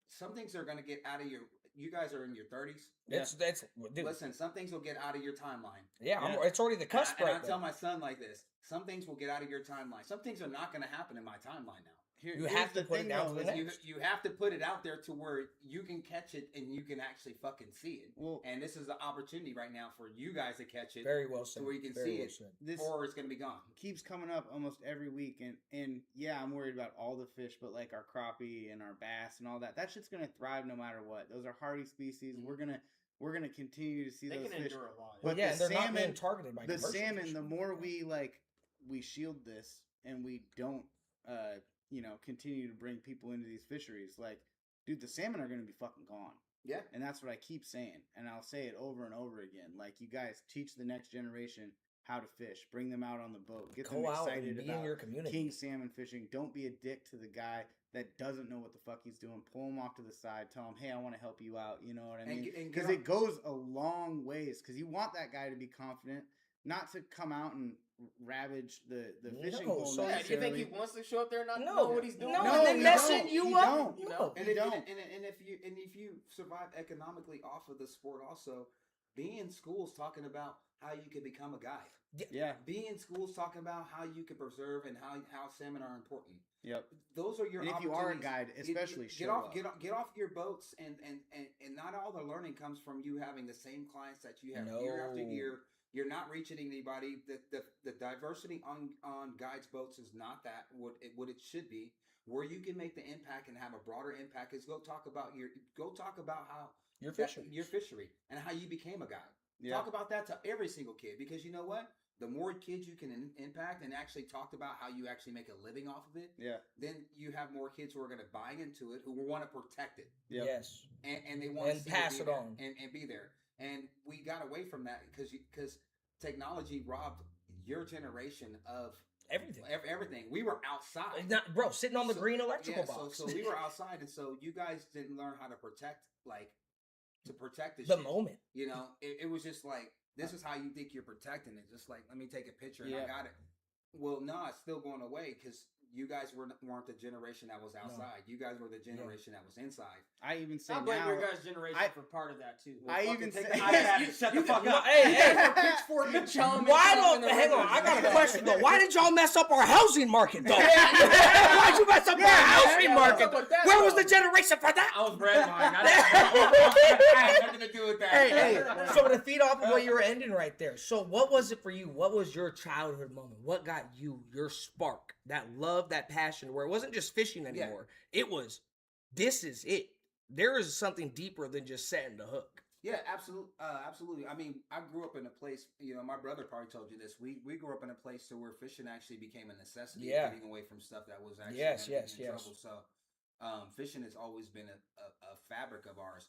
some things are going to get out of your, you guys are in your 30s. That's dude. Listen, some things will get out of your timeline. Yeah, Yeah. it's already the cusp And right I there. tell my son like this: some things will get out of your timeline. Some things are not going to happen in my timeline now. You Here's have to the put it thing, down though, to the is next. You have to put it out there to where you can catch it and you can actually fucking see it. Well, And this is the opportunity right now for you guys to catch it, Very well said. to where you can Very see well it, said. this or it's going to be gone. keeps coming up almost every week, and yeah, I'm worried about all the fish, but like our crappie and our bass and all that, that shit's gonna thrive no matter what. Those are hardy species. Mhm. We're gonna continue to see They those can fish. endure a lot. Well, But yeah, the and they're not being salmon- targeted by The commercial salmon, fish. the more we shield this and we don't continue to bring people into these fisheries, like, dude, the salmon are gonna be fucking gone. Yeah. And that's what I keep saying, and I'll say it over and over again. Like, you guys teach the next generation how to fish. Bring them out on the boat. Get them Go out excited and be in about your community. king salmon fishing. Don't be a dick to the guy that doesn't know what the fuck he's doing. Pull him off to the side. Tell him, hey, I want to help you out. You know what I mean? And Because it goes a long ways. Because you want that guy to be confident, not to come out and ravage the fishing No, hole. so- Yeah, you think necessarily. he wants to show up there and not No. know what he's doing? No, No, and then he messing don't. you He up. don't. No. And He if, don't. and if you survive economically off of the sport, also be in schools talking about how you can become a guide. Yeah. Be in schools talking about how you can preserve and how salmon are important. Yep. Those are your And if you are a opportunities. guide, especially get show off up. get off your boats and not all the learning comes from you having the same clients that you have year after No. year. You're not reaching anybody. The diversity on guides boats is not that what it should be. Where you can make the impact and have a broader impact is go talk about how Your that- fishery. your fishery and how you became a guide. Yeah. Talk about that to every single kid, because you know what? The more kids you can impact and actually talk about how you actually make a living off of it, Yeah. then you have more kids who are going to buy into it, who will want to protect it, Yep. Yes. and they want And to see pass be it there on. and be there. And we got away from that because technology robbed your generation of Everything. everything. We were outside. Not, bro, sitting on the So- green electrical yeah, box. So we were outside, and so you guys didn't learn how to protect this the shit. moment. You know, it was just like, this is how you think you're protecting it. Just like, let me take a picture and I Yeah. got it. Well, no, it's still going away because you guys weren't the generation that was outside. You guys were the generation that was inside. I even say I blame now. your guys' generation I- for part of that too. I Fucking even take say- the iPad and shut the fuck No, up. hey, hey. Pitchfork and chum. Why don't? Hang on, I got a question though. Why did y'all mess up our housing market though? Why'd you mess up our housing market? Where was the generation for that? I was breadline. I had nothing to do with that. Hey, so to feed off of what you were ending right there. So what was it for you? What was your childhood moment? What got you your spark, that love, that passion, where it wasn't just fishing anymore? It was, this is it. There is something deeper than just setting the hook. Yeah, absolutely. I mean, I grew up in a place, my brother probably told you this. We grew up in a place to where fishing actually became a necessity, Yeah. getting away from stuff that was actually Yes, gonna yes, get in yes. trouble. So fishing has always been a fabric of ours.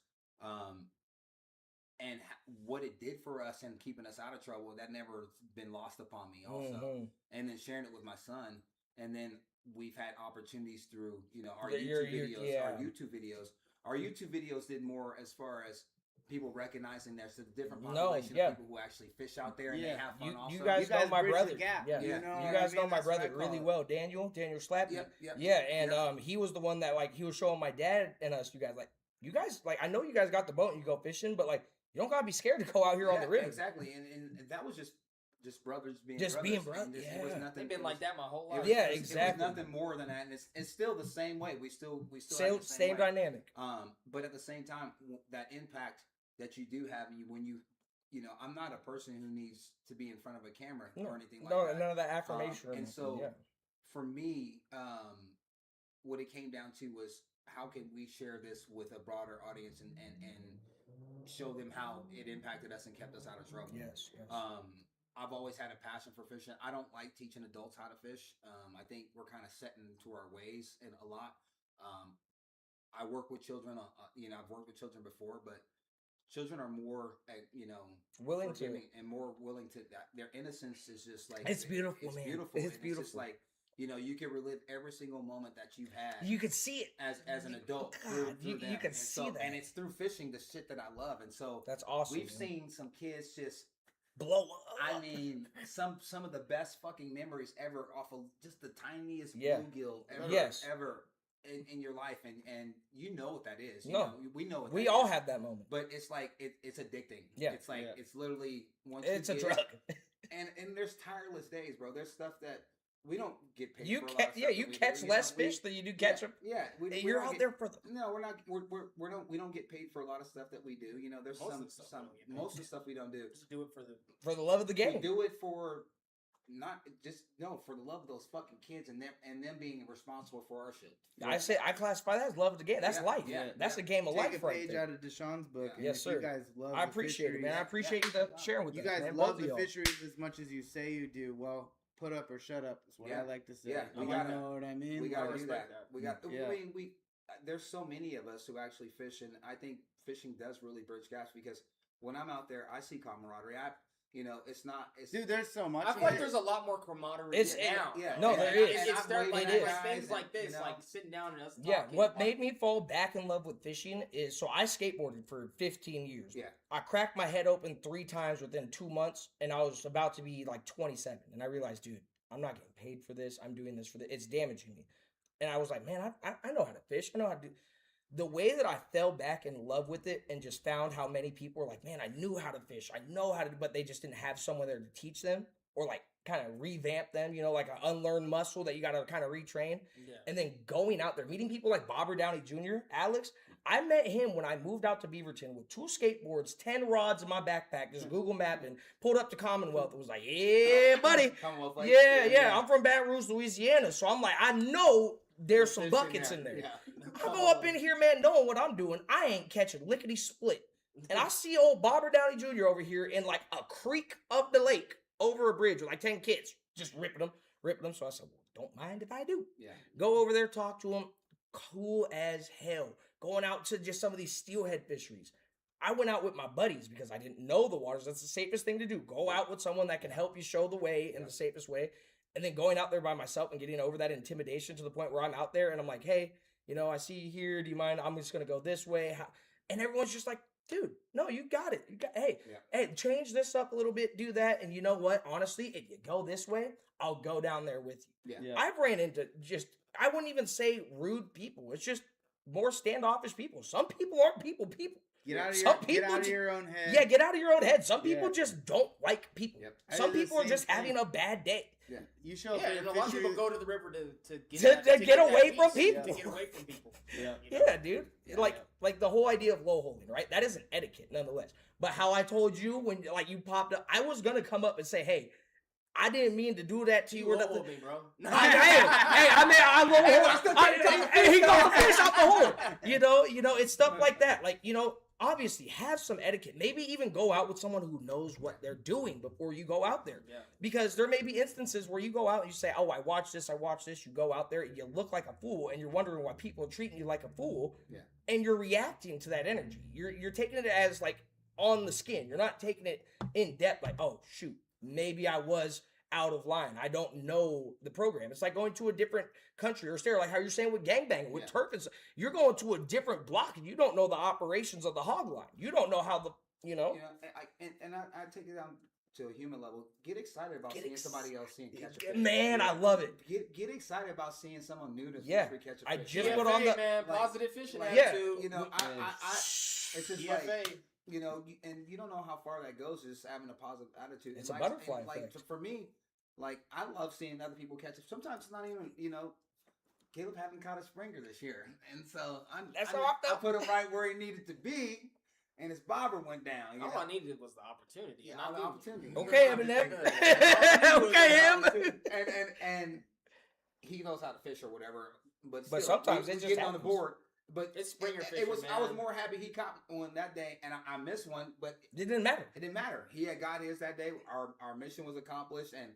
And what it did for us and keeping us out of trouble, that never been lost upon me also. Mhm. And then sharing it with my son. And then we've had opportunities through, our Your- YouTube videos. Our YouTube videos did more as far as people recognizing there's a different No, population yeah. of people who actually fish out there and they Yeah. have fun also. You guys know my bridge the brother. gap, Yeah, you Yeah. know you what guys I know mean? my That's what I brother call really it. well, Daniel Slappy. Yep. Yeah, and he was the one that he was showing my dad and us. You guys I know you guys got the boat and you go fishing, but you don't gotta be scared to go out here on the river. Exactly. And that was just brothers being Just brothers. being And brothers, it was yeah. nothing, They've been it like was- that my whole it life. was- Yeah, it was exactly. nothing more than that, and it's still the same way. We still have Same the same way. dynamic. But at the same time, that impact that you do have when you I'm not a person who needs to be in front of a camera or anything like that. None of that affirmation. or And nothing, so yeah. for me, what it came down to was how can we share this with a broader audience and show them how it impacted us and kept us out of trouble. Yes. I've always had a passion for fishing. I don't like teaching adults how to fish. I think we're kind of set into our ways in a lot. I work with children. I've worked with children before, but children are more, Willing to. forgiving and more willing to. Their innocence is just like It's beautiful, It's man. beautiful. It's and It's beautiful. just like you can relive every single moment that you've had. You could see it. as an adult, God, through you them. can And see so, that. and it's through fishing the shit that I love, and so That's awesome. we've man. seen some kids just. blow up. I mean, some of the best fucking memories ever off of just the tiniest Yeah. bluegill ever. Yes. Ever. in your life, and you know what that is. You No. know, we know what We that all is. have that moment. But it's like it's addicting. Yeah. It's like Yeah. it's literally once It's you a get drug. it- and there's tireless days, bro. There's stuff that we don't get paid You for. a lot catch, of yeah, stuff you that we catch do, less know? fish than you do catch them. Yeah, we You're don't out get- there for the. No, we're not. We don't get paid for a lot of stuff that we do. You know, there's Most of some the stuff we don't get paid. most of the stuff we don't do. Just do it for the. For the love of the We game. do it for not just no for the love of those fucking kids and them being responsible for our shit. I classify that as love of the game. That's Yeah, life. yeah, That's yeah. a game of Take life a right page there. out of Deshaun's book. Yeah. And Yes, if sir. You guys love I the appreciate it, man. I fisheries- appreciate you sharing with You us, guys man. love Both of the y'all. fisheries as much as you say you do. Well, put up or shut up is what Yeah. I like to say. Yeah, we you gotta- know what I mean? We gotta I do respect that. that. We got. Yeah. I mean, there's so many of us who actually fish, and I think fishing does really bridge gaps because when I'm out there, I see camaraderie. It's not. It's Dude, there's so much. I feel like here. there's a lot more camaraderie It's- now. yeah. No, and- there and- is. and It's I've starting waved like It at is. guys things and, like this, you know, like sitting down and us talking. Yeah, what made me fall back in love with fishing is so I skateboarded for 15 years. Yeah. I cracked my head open 3 times within 2 months, and I was about to be like 27. And I realized, dude, I'm not getting paid for this. I'm doing this for this. It's damaging me. And I was like, man, I know how to fish. I know how to do. The way that I fell back in love with it and just found how many people were like, man, I knew how to fish. I know how to, but they just didn't have someone there to teach them or like kind of revamp them, like an unlearned muscle that you got to kind of retrain. Yeah. And then going out there, meeting people like Bobber Downey Jr., Alex. I met him when I moved out to Beaverton with 2 skateboards, 10 rods in my backpack, just Google mapping, pulled up to Commonwealth. It was like, yeah, buddy. Commonwealth Lake. Yeah. I'm from Baton Rouge, Louisiana. So I'm like, I know there's some Fish buckets in there. Yeah. I go up in here, man, knowing what I'm doing. I ain't catching lickety split. And I see old Bobber Downey Jr. over here in like a creek of the lake over a bridge with like 10 kids, just ripping them. So I said, well, don't mind if I do. Yeah. Go over there, talk to them. Cool as hell. Going out to just some of these steelhead fisheries. I went out with my buddies because I didn't know the waters. That's the safest thing to do. Go out with someone that can help you show the way in the safest way. And then going out there by myself and getting over that intimidation to the point where I'm out there and I'm like, hey, I see you here. Do you mind? I'm just going to go this way. And everyone's just like, dude, no, you got it. Hey, change this up a little bit, do that. And you know what? Honestly, if you go this way, I'll go down there with you. Yeah. I've ran into I wouldn't even say rude people. It's just more standoffish people. Some people aren't people. Get out of Some your, get people out of ju- your own head. Yeah, get out of your own head. Some people Yeah. just don't like people. Yep. I Some do the people are same just thing. having a bad day. Yeah. You show up Yeah, at and a a lot of people fishery- go to the river to get To that- get that away from peace, people. To get away from people. Yeah. You know? Yeah, dude. Like the whole idea of low holding, right? That is an etiquette, nonetheless. But how I told you when like you popped up, I was gonna come up and say, hey, I didn't mean to do that to you You or nothing. low-hold me, bro. I low hold. Hey, he got the fish out the hole. It's stuff like that. Like, obviously have some etiquette. Maybe even go out with someone who knows what they're doing before you go out there. Yeah. Because there may be instances where you go out and you say, oh, I watched this. You go out there and you look like a fool and you're wondering why people are treating you like a fool. Yeah. And you're reacting to that energy. You're taking it as like on the skin. You're not taking it in depth like, oh, shoot, maybe I was out of line. I don't know the program. It's like going to a different country or state, like how you're saying with gangbanging, with turf and stuff. You're going to a different block and you don't know the operations of the hog line. You don't know how I take it down to a human level. Get excited about seeing somebody else catch a fish. Man, I love it. Get excited about seeing someone new to Yeah. fish catch a fish. I just PFA, put on the man, like- positive fishing like, attitude. It's just PFA. like, and you don't know how far that goes. Just having a positive attitude. It's And a butterfly and, like, effect. for me, like I love seeing other people catch it. Sometimes it's not even Caleb haven't caught a springer this year, and so I put him right where he needed to be, and his bobber went down. All I needed was the opportunity. Yeah, and I the knew- opportunity. Okay, Eminem. Okay, and he knows how to fish or whatever. But But still, sometimes we it just getting on the happens. board. But It's springer it was. fishing, I was man. more happy he caught one that day, and I missed one. But It didn't matter. it didn't matter. He had got his that day. Our mission was accomplished, and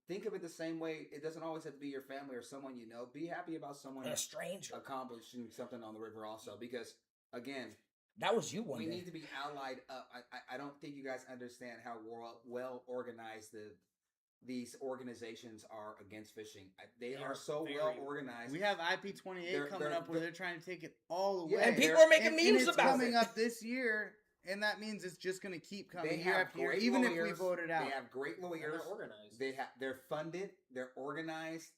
think of it the same way. It doesn't always have to be your family or someone you know. Be happy about someone A stranger. accomplishing something on the river also, because again, That was you one we day. need to be allied up. I don't think you guys understand how well organized these organizations are against fishing. They are so very- well organized. We have IP28 They're- coming they're- up where they're trying to take it all away. Yeah, And people they're- are making and memes it's about coming it. up this year, and that means it's just going to keep coming They year have after year, great even if lawyers. we vote it out. They have great And lawyers. they're organized. They're funded. They're organized.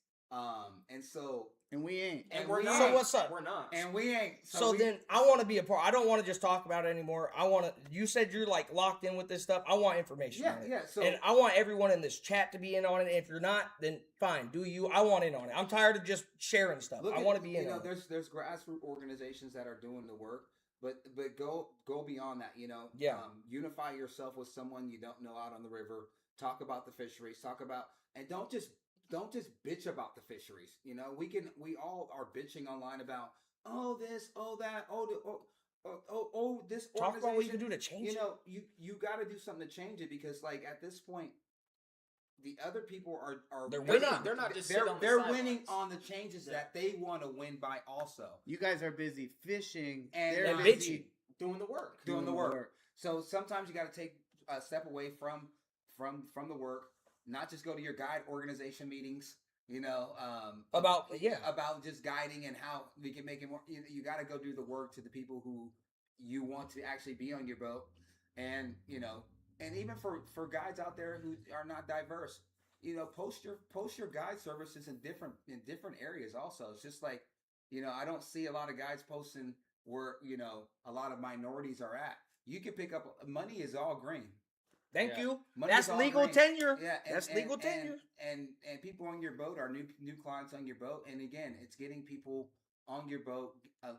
And so And we ain't. and we're we not. ain't. So what's up? We're not. And we ain't. So we- then I want to be a part. I don't want to just talk about it anymore. I want to. You said you're like locked in with this stuff. I want information. Yeah, on it. yeah. So And I want everyone in this chat to be in on it. If you're not, then fine. Do you? I want in on it. I'm tired of just sharing stuff. look I at- want to be in You know, on it. there's grassroots organizations that are doing the work, but go beyond that. You know, Yeah. Unify yourself with someone you don't know out on the river. Talk about the fisheries. Talk about and don't just bitch about the fisheries. You know, we all are bitching online about this, that, this. Talk about what you can organization. do to change You it. know, you got to do something to change it because, like, at this point, the other people are They're They're winning. not. They're not just sitting on the they're sidelines. winning on the changes that they want to win by also You guys are busy fishing, And they're not busy doing the work. doing the work. So sometimes you got to take a step away from the work, not just go to your guide organization meetings. You know, About just guiding and how we can make it more. You got to go do the work to the people who you want to actually be on your boat, and you know, and even for guides out there who are not diverse, you know, post your guide services in different areas. Also, it's just like, you know, I don't see a lot of guides posting where, you know, a lot of minorities are at. You can pick up money is all green. Thank you. Money That's is all legal green. tenure. Yeah, That's legal tenure. And people on your boat are new clients on your boat, and again, it's getting people on your boat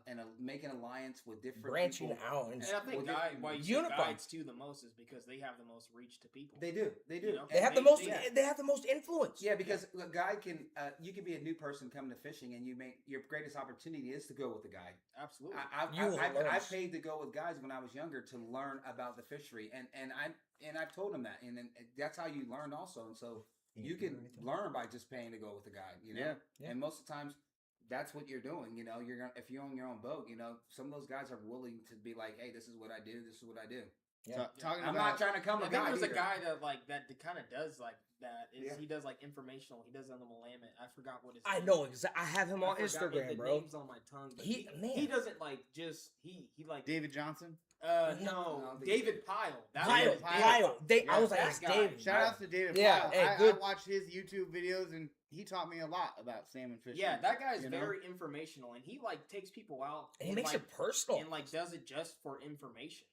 and making alliance with different Branching people. out and And I think Well, why you see unify. guides too the most is because they have the most reach to people. They do. You know? they have the And most. yeah. They have the most influence. Yeah, because a guide can you can be a new person coming to fishing, and your greatest opportunity is to go with a guide. Absolutely. I paid to go with guides when I was younger to learn about the fishery, and I've told them that, and then that's how you learn also, and so you can learn by just paying to go with a guide, you know. Yeah. And most of the times, that's what you're doing. You know, if you're on your own boat, you know, some of those guys are willing to be like, hey, this is what I do. This is what I do. Yeah. Talking I'm about not trying to come I a think guide. there's a either. guy that kind of does like that. Yeah. He does like informational. He does on the Willamette. I forgot what his. I name know is. exactly. I have him I on forgot Instagram, the bro. name's on my tongue. But He- man. he doesn't like just he like David Johnson. no No, David Pyle. That Kyle, was his name. Kyle. I Yeah, was like, that it's guy. David. Shout out to David. Yeah, Pyle. hey, I good. watched his YouTube videos and he taught me a lot about salmon fishing. Yeah, that guy's you know? very informational, and he like takes people out. And he and, makes like, it personal. and like does it just for information,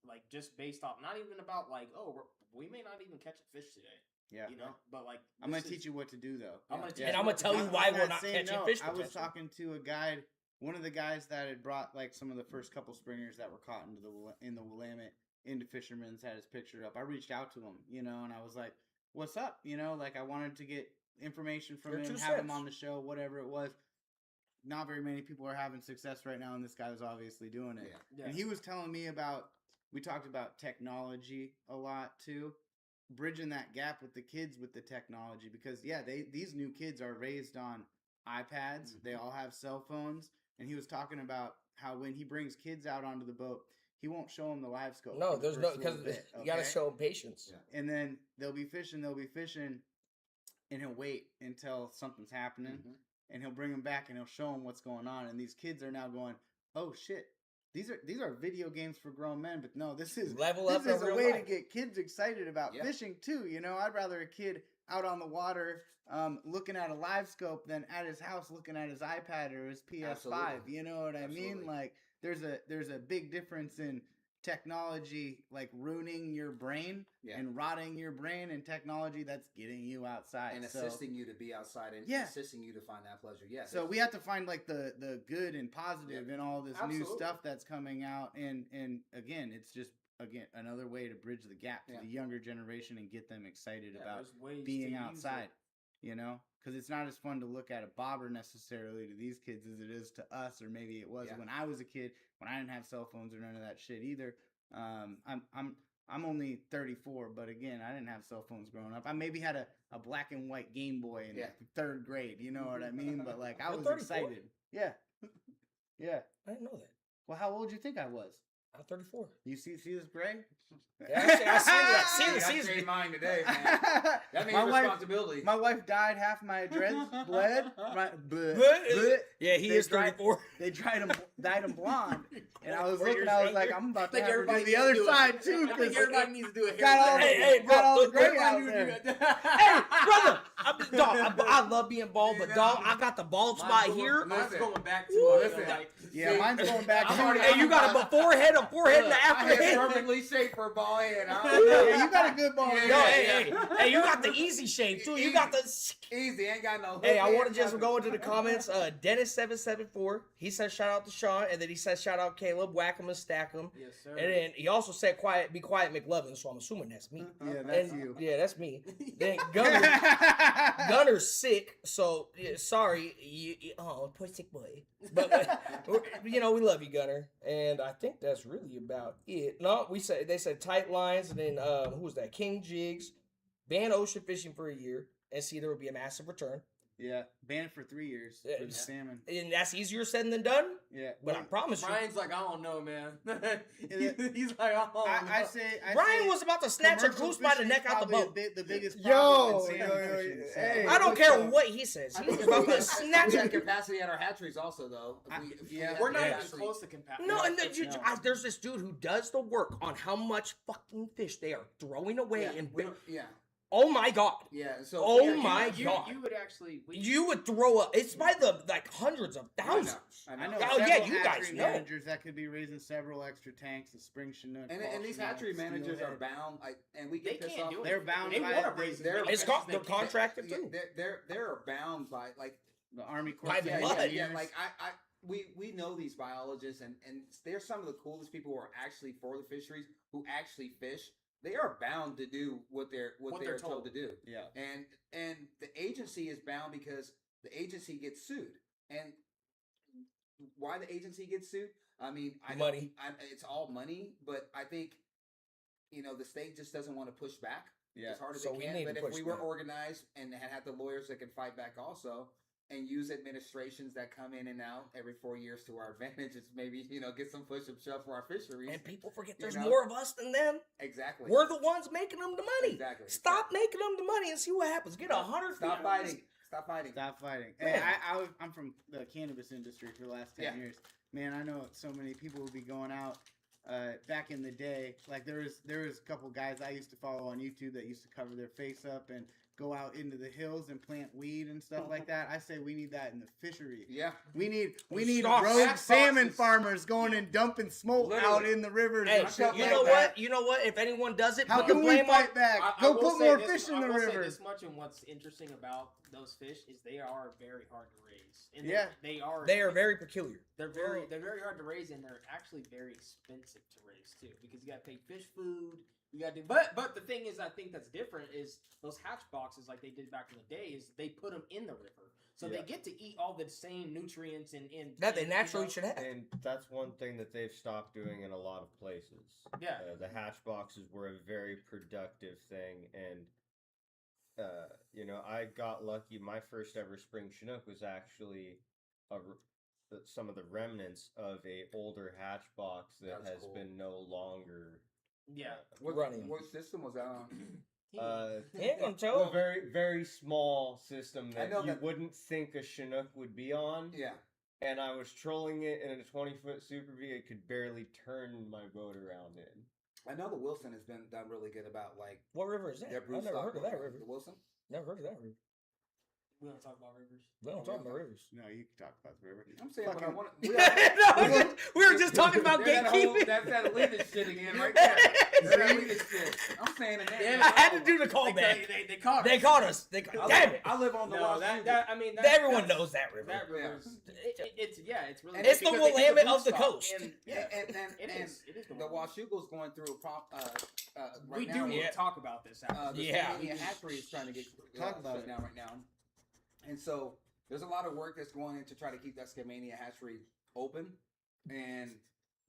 like just based off, not even about like, we may not even catch a fish today, Yeah. you know. But like, I'm gonna this teach is- you what to do though. I'm gonna teach And you I'm what gonna tell to you do. why On we're that not same catching note, fish. I was potentially. talking to a guide, one of the guys that had brought like some of the first couple springers that were caught in the Willamette into Fisherman's, had his picture up. I reached out to him, you know, and I was like, "What's up?" You know, like I wanted to get information from Your him, 2 have him cents. on the show, whatever it was. Not very many people are having success right now, and this guy was obviously doing it. Yeah. And he was telling me about, we talked about technology a lot too, bridging that gap with the kids with the technology, because these new kids are raised on iPads. They all have cell phones, and he was talking about how when he brings kids out onto the boat, he won't show them the live scope. No, for the there's no first because little bit, you gotta okay? show 'em patience. Yeah. And then they'll be fishing, and he'll wait until something's happening, Mhm. and he'll bring them back and he'll show them what's going on. And these kids are now going, "Oh shit, these are video games for grown men." But no, this is Level this up in is a real way life. to get kids excited about Yeah. fishing too. You know, I'd rather a kid out on the water looking at a live scope than at his house looking at his iPad or his PS5. Absolutely. You know what I mean? Absolutely. Like there's a big difference in technology like ruining your brain Yeah. and rotting your brain, and technology that's getting you outside And So- assisting you to be outside and Yeah. assisting you to find that pleasure. Yes. So we have to find like the good and positive in all this new Absolutely. stuff that's coming out, and again, it's just another way to bridge the gap to Yeah. the younger generation and get them excited about there's ways being to use outside. it. You know, because it's not as fun to look at a bobber necessarily to these kids as it is to us, or maybe it was Yeah. when I was a kid when I didn't have cell phones or none of that shit either. I'm only 34, but again, I didn't have cell phones growing up. I maybe had a black and white Game Boy in Yeah. 3rd grade. You know what I mean? But like I You're was 34? excited. Yeah, yeah. I didn't know that. Well, how old do you think I was? I'm 34. You see this gray? Yeah, I see the I season. shaved mine today, man. That means My wife- responsibility. My wife dyed half my dreads, bled. Yeah, he They is dried- 34. They dyed them blonde, and I was 4 looking. years I was like, younger. I'm about I to think have to everybody do the needs other to do it. side too. I think 'cause everybody needs to do a got all, haircut. Hey, bro, got all the look, gray Everybody out needs to do there. that. Hey, brother, I love being bald, but dog, I got the bald spot here. Mine's going back to Listen. like. Yeah, mine's going back. I'm too. already- Hey, you got a forehead, and the I after had head. perfectly shaped for a ball head. Yeah, you got a good ball. Yeah, Yo, yeah. hey, you got the easy shape too. You got the. Easy, ain't got no. Hey, I hook want in, to just nothing. go into the comments. Dennis774, he said shout out to Sean, and then he said shout out Caleb, whack him and stack him. Yes, sir. And then he also said be quiet McLovin, so I'm assuming that's me. Yeah, that's And- you. Yeah, that's me. Then Gunner's sick, so yeah, sorry. Oh, poor sick boy. But we love you, Gunner, and I think that's really about it. No, they said tight lines, and then who was that? King Jigs, ban ocean fishing for a year, and see there would be a massive return. Yeah, banned for 3 years Yeah, for the salmon. And that's easier said than done. Yeah, But I promise you, Brian's like, I don't know, man. He's like, I don't know. I say Brian was about to snatch a commercial goose by the fishing neck is out the probably boat. the biggest Yo, problem in salmon yo, fishing, yo, so- hey. I don't care what he says. I He's think about we to snatch got it. capacity at our hatcheries also, though. Yeah. We're not Yeah. even close to compatible. No, and there's this dude who does the work on how much fucking fish they are throwing away. Yeah, And yeah, oh my god, yeah. So Oh yeah, my you, God. You would actually. you would throw up. It's by the hundreds of thousands. I I know. Oh, yeah, several you guys hatchery know. managers that could be raising several extra tanks of spring chinook. And fall these chinook, hatchery managers are steelhead. bound, and we They get pissed can't off. do it. They're bound They by want to the- raise as they're- many It's fish as they're they can. contracted Yeah, too. they're bound by like The Army Corps. By of the yeah, blood. yeah, like we know these biologists, and they're some of the coolest people who are actually for the fisheries, who actually fish. They are bound to do what they're told to do. Yeah. And the agency is bound because the agency gets sued. And why the agency gets sued? I mean, Money. It's all money, but I think the state just doesn't want to push back Yeah. as hard as So they we can. need But to if push we were back. organized and had the lawyers that can fight back also, and use administrations that come in and out every 4 years to our advantage, it's maybe get some push and shove for our fisheries. And people forget You there's know? more of us than them. Exactly. We're the ones making them the money. Exactly. Stop making them the money and see what happens. Get 100. Stop people. fighting. Stop fighting. Stop fighting. Yeah. Hey, I'm from the cannabis industry for the last 10 Yeah. years. Man, I know so many people would be going out back in the day. Like there was a couple guys I used to follow on YouTube that used to cover their face up and go out into the hills and plant weed and stuff like that. I say we need that in the fishery. Yeah. We need Stop. rogue Tax salmon boxes. farmers going and dumping smoke Literally. out in the rivers. Hey, and stuff you like know that. what? You know what? If anyone does it, How put the can we blame on. fight back? I Go will put say more this- fish in the I will say river. this much, and what's interesting about those fish is they are very hard to raise. And Yeah. they are. They are very peculiar. They're very hard to raise, and they're actually very expensive to raise too, because you got to pay fish food. You got to do, but the thing is, I think that's different is those hatch boxes like they did back in the day is they put them in the river, so they get to eat all the same nutrients and That they naturally should have. And that's one thing that they've stopped doing in a lot of places. Yeah. The hatch boxes were a very productive thing, and I got lucky. My first ever spring Chinook was actually some of the remnants of a older hatch box that That's has cool. been no longer. Yeah. Running. What system was that on? He ain't gonna tell A them. very, very small system I that know you that- wouldn't think a Chinook would be on. Yeah. And I was trolling it in a 20-foot Super V. It could barely turn my boat around in. I know the Wilson has been done really good about like What river is that? their I've brood never stock heard of that program. river. The Wilson. Never heard of that river. We don't talk about rivers. We don't talk about rivers. No, you can talk about the river. I'm saying what I Fucking- want. No, we were just talking about gatekeeping. That's that elitist shit again, right there. That's that elitist shit. I'm saying it. Damn Now. it. I had to do the callback. They caught us. They caught us. Damn it. I live on the No, Washougal. Everyone knows that river. That river's. It's really. And It's the because they get Willamette brood of the stock. coast. And, Yeah. and It is the the Washougal's going through a right We now. do need Yeah. to talk about this. The Yeah. Skamania hatchery is trying to get Talk about shut it. down right now, and so there's a lot of work that's going in to try to keep that Skamania hatchery open. And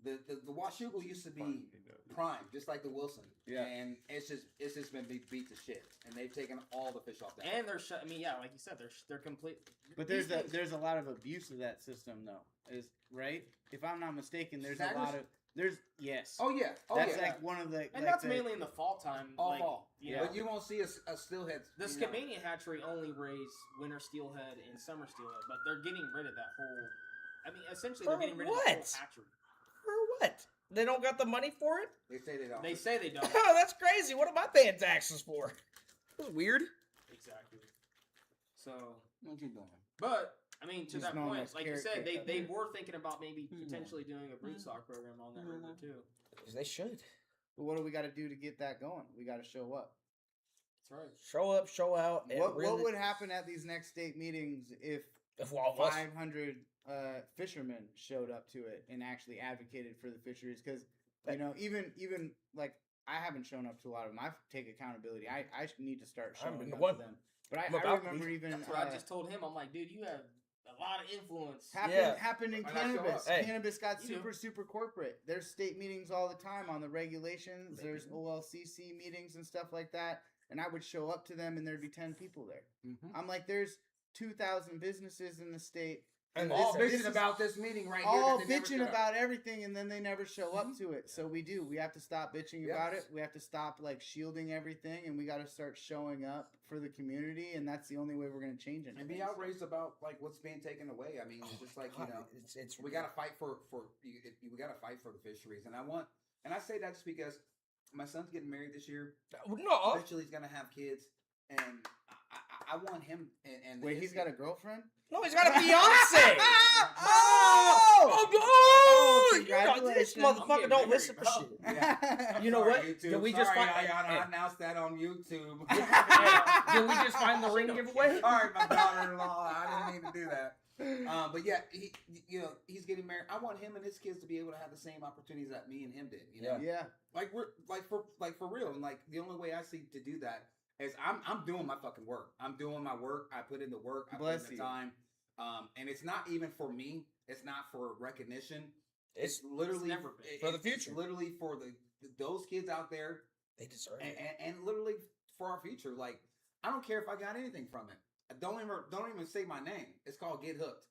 the Washougal used to be prime, just like the Wilson. Yeah. And it's just been beat to shit, and they've taken all the fish off that. And they're shut. I mean, yeah, like you said, they're complete. But these there's things- a lot of abuse of that system though. Is right? If I'm not mistaken, there's a Snaggers? lot of There's yes. Oh yeah. Oh That's yeah. like one of the. And like that's the- mainly in the fall time. all like, fall. You But know, you won't see a steelhead. the you know. Skamania hatchery only raise winter steelhead and summer steelhead, but they're getting rid of that whole. I mean, essentially, they're For getting rid of the whole what? hatchery. For what? They don't got the money for it? They say they don't. They say they don't. Oh, that's crazy. What am I paying taxes for? That's weird. Exactly. So, What you doing? but I mean, to Just that known point, as like you carrot said, cake. they were thinking about maybe potentially doing a brood stock program on that river too. They should. But what do we got to do to get that going? We got to show up. That's right. Show up, show out. And What really, would happen at these next state meetings if all of us- 500 fishermen showed up to it and actually advocated for the fisheries? Because you know, even like I haven't shown up to a lot of them. I take accountability. I need to start I'm showing the up one. to them. But I'm I about remember to. even That's what I just told him. I'm like, dude, you have a lot of influence. happened in Why not show cannabis. up? Hey. Cannabis got You do. super corporate. There's state meetings all the time on the regulations. There's OLCC meetings and stuff like that. And I would show up to them, and there'd be 10 people there. Mm-hmm. I'm like, there's 2,000 businesses in the state, And All this bitching is about this meeting right here. all that they never bitching showed up. about everything, and then they never show up to it. So we do. We have to stop bitching about it. Yes. We have to stop like shielding everything, and we got to start showing up for the community. And that's the only way we're gonna change it. And be outraged about like what's being taken away. I mean, it's just like you know, it's we got to fight for we got to fight for the fisheries, and I say that just because my son's getting married this year. no. Eventually, he's gonna have kids, and I want him and Wait, his- he's got a girlfriend? No, he's got a fiance. Oh! oh, you know, this congratulations. motherfucker don't married, listen for bro. shit. Yeah. You know Sorry, what? YouTube. Did we just Sorry, find? I announced that on YouTube. Did we just find the ring giveaway? Sorry, my daughter-in-law. I didn't mean to do that. But yeah, he's getting married. I want him and his kids to be able to have the same opportunities that me and him did. You know, Yeah. like we're for real. And like the only way I see to do that is I'm doing my fucking work. I'm doing my work. I put in the work. I Bless put in you. the time. And it's not even for me. It's not for recognition. It's literally never been. For the it's future. literally for those kids out there, They deserve and, it. and literally for our future. Like I don't care if I got anything from it. Don't even say my name. It's called Get Hooked.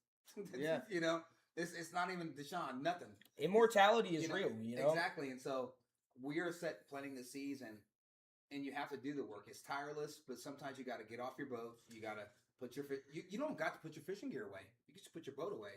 Yeah. You know, it's not even Deshaun. Nothing. Immortality is You know, real. You know. Exactly. And so we are planting the seeds, and you have to do the work. It's tireless, but sometimes you got to get off your boat. You got to put your you don't got to put your fishing gear away. You just put your boat away.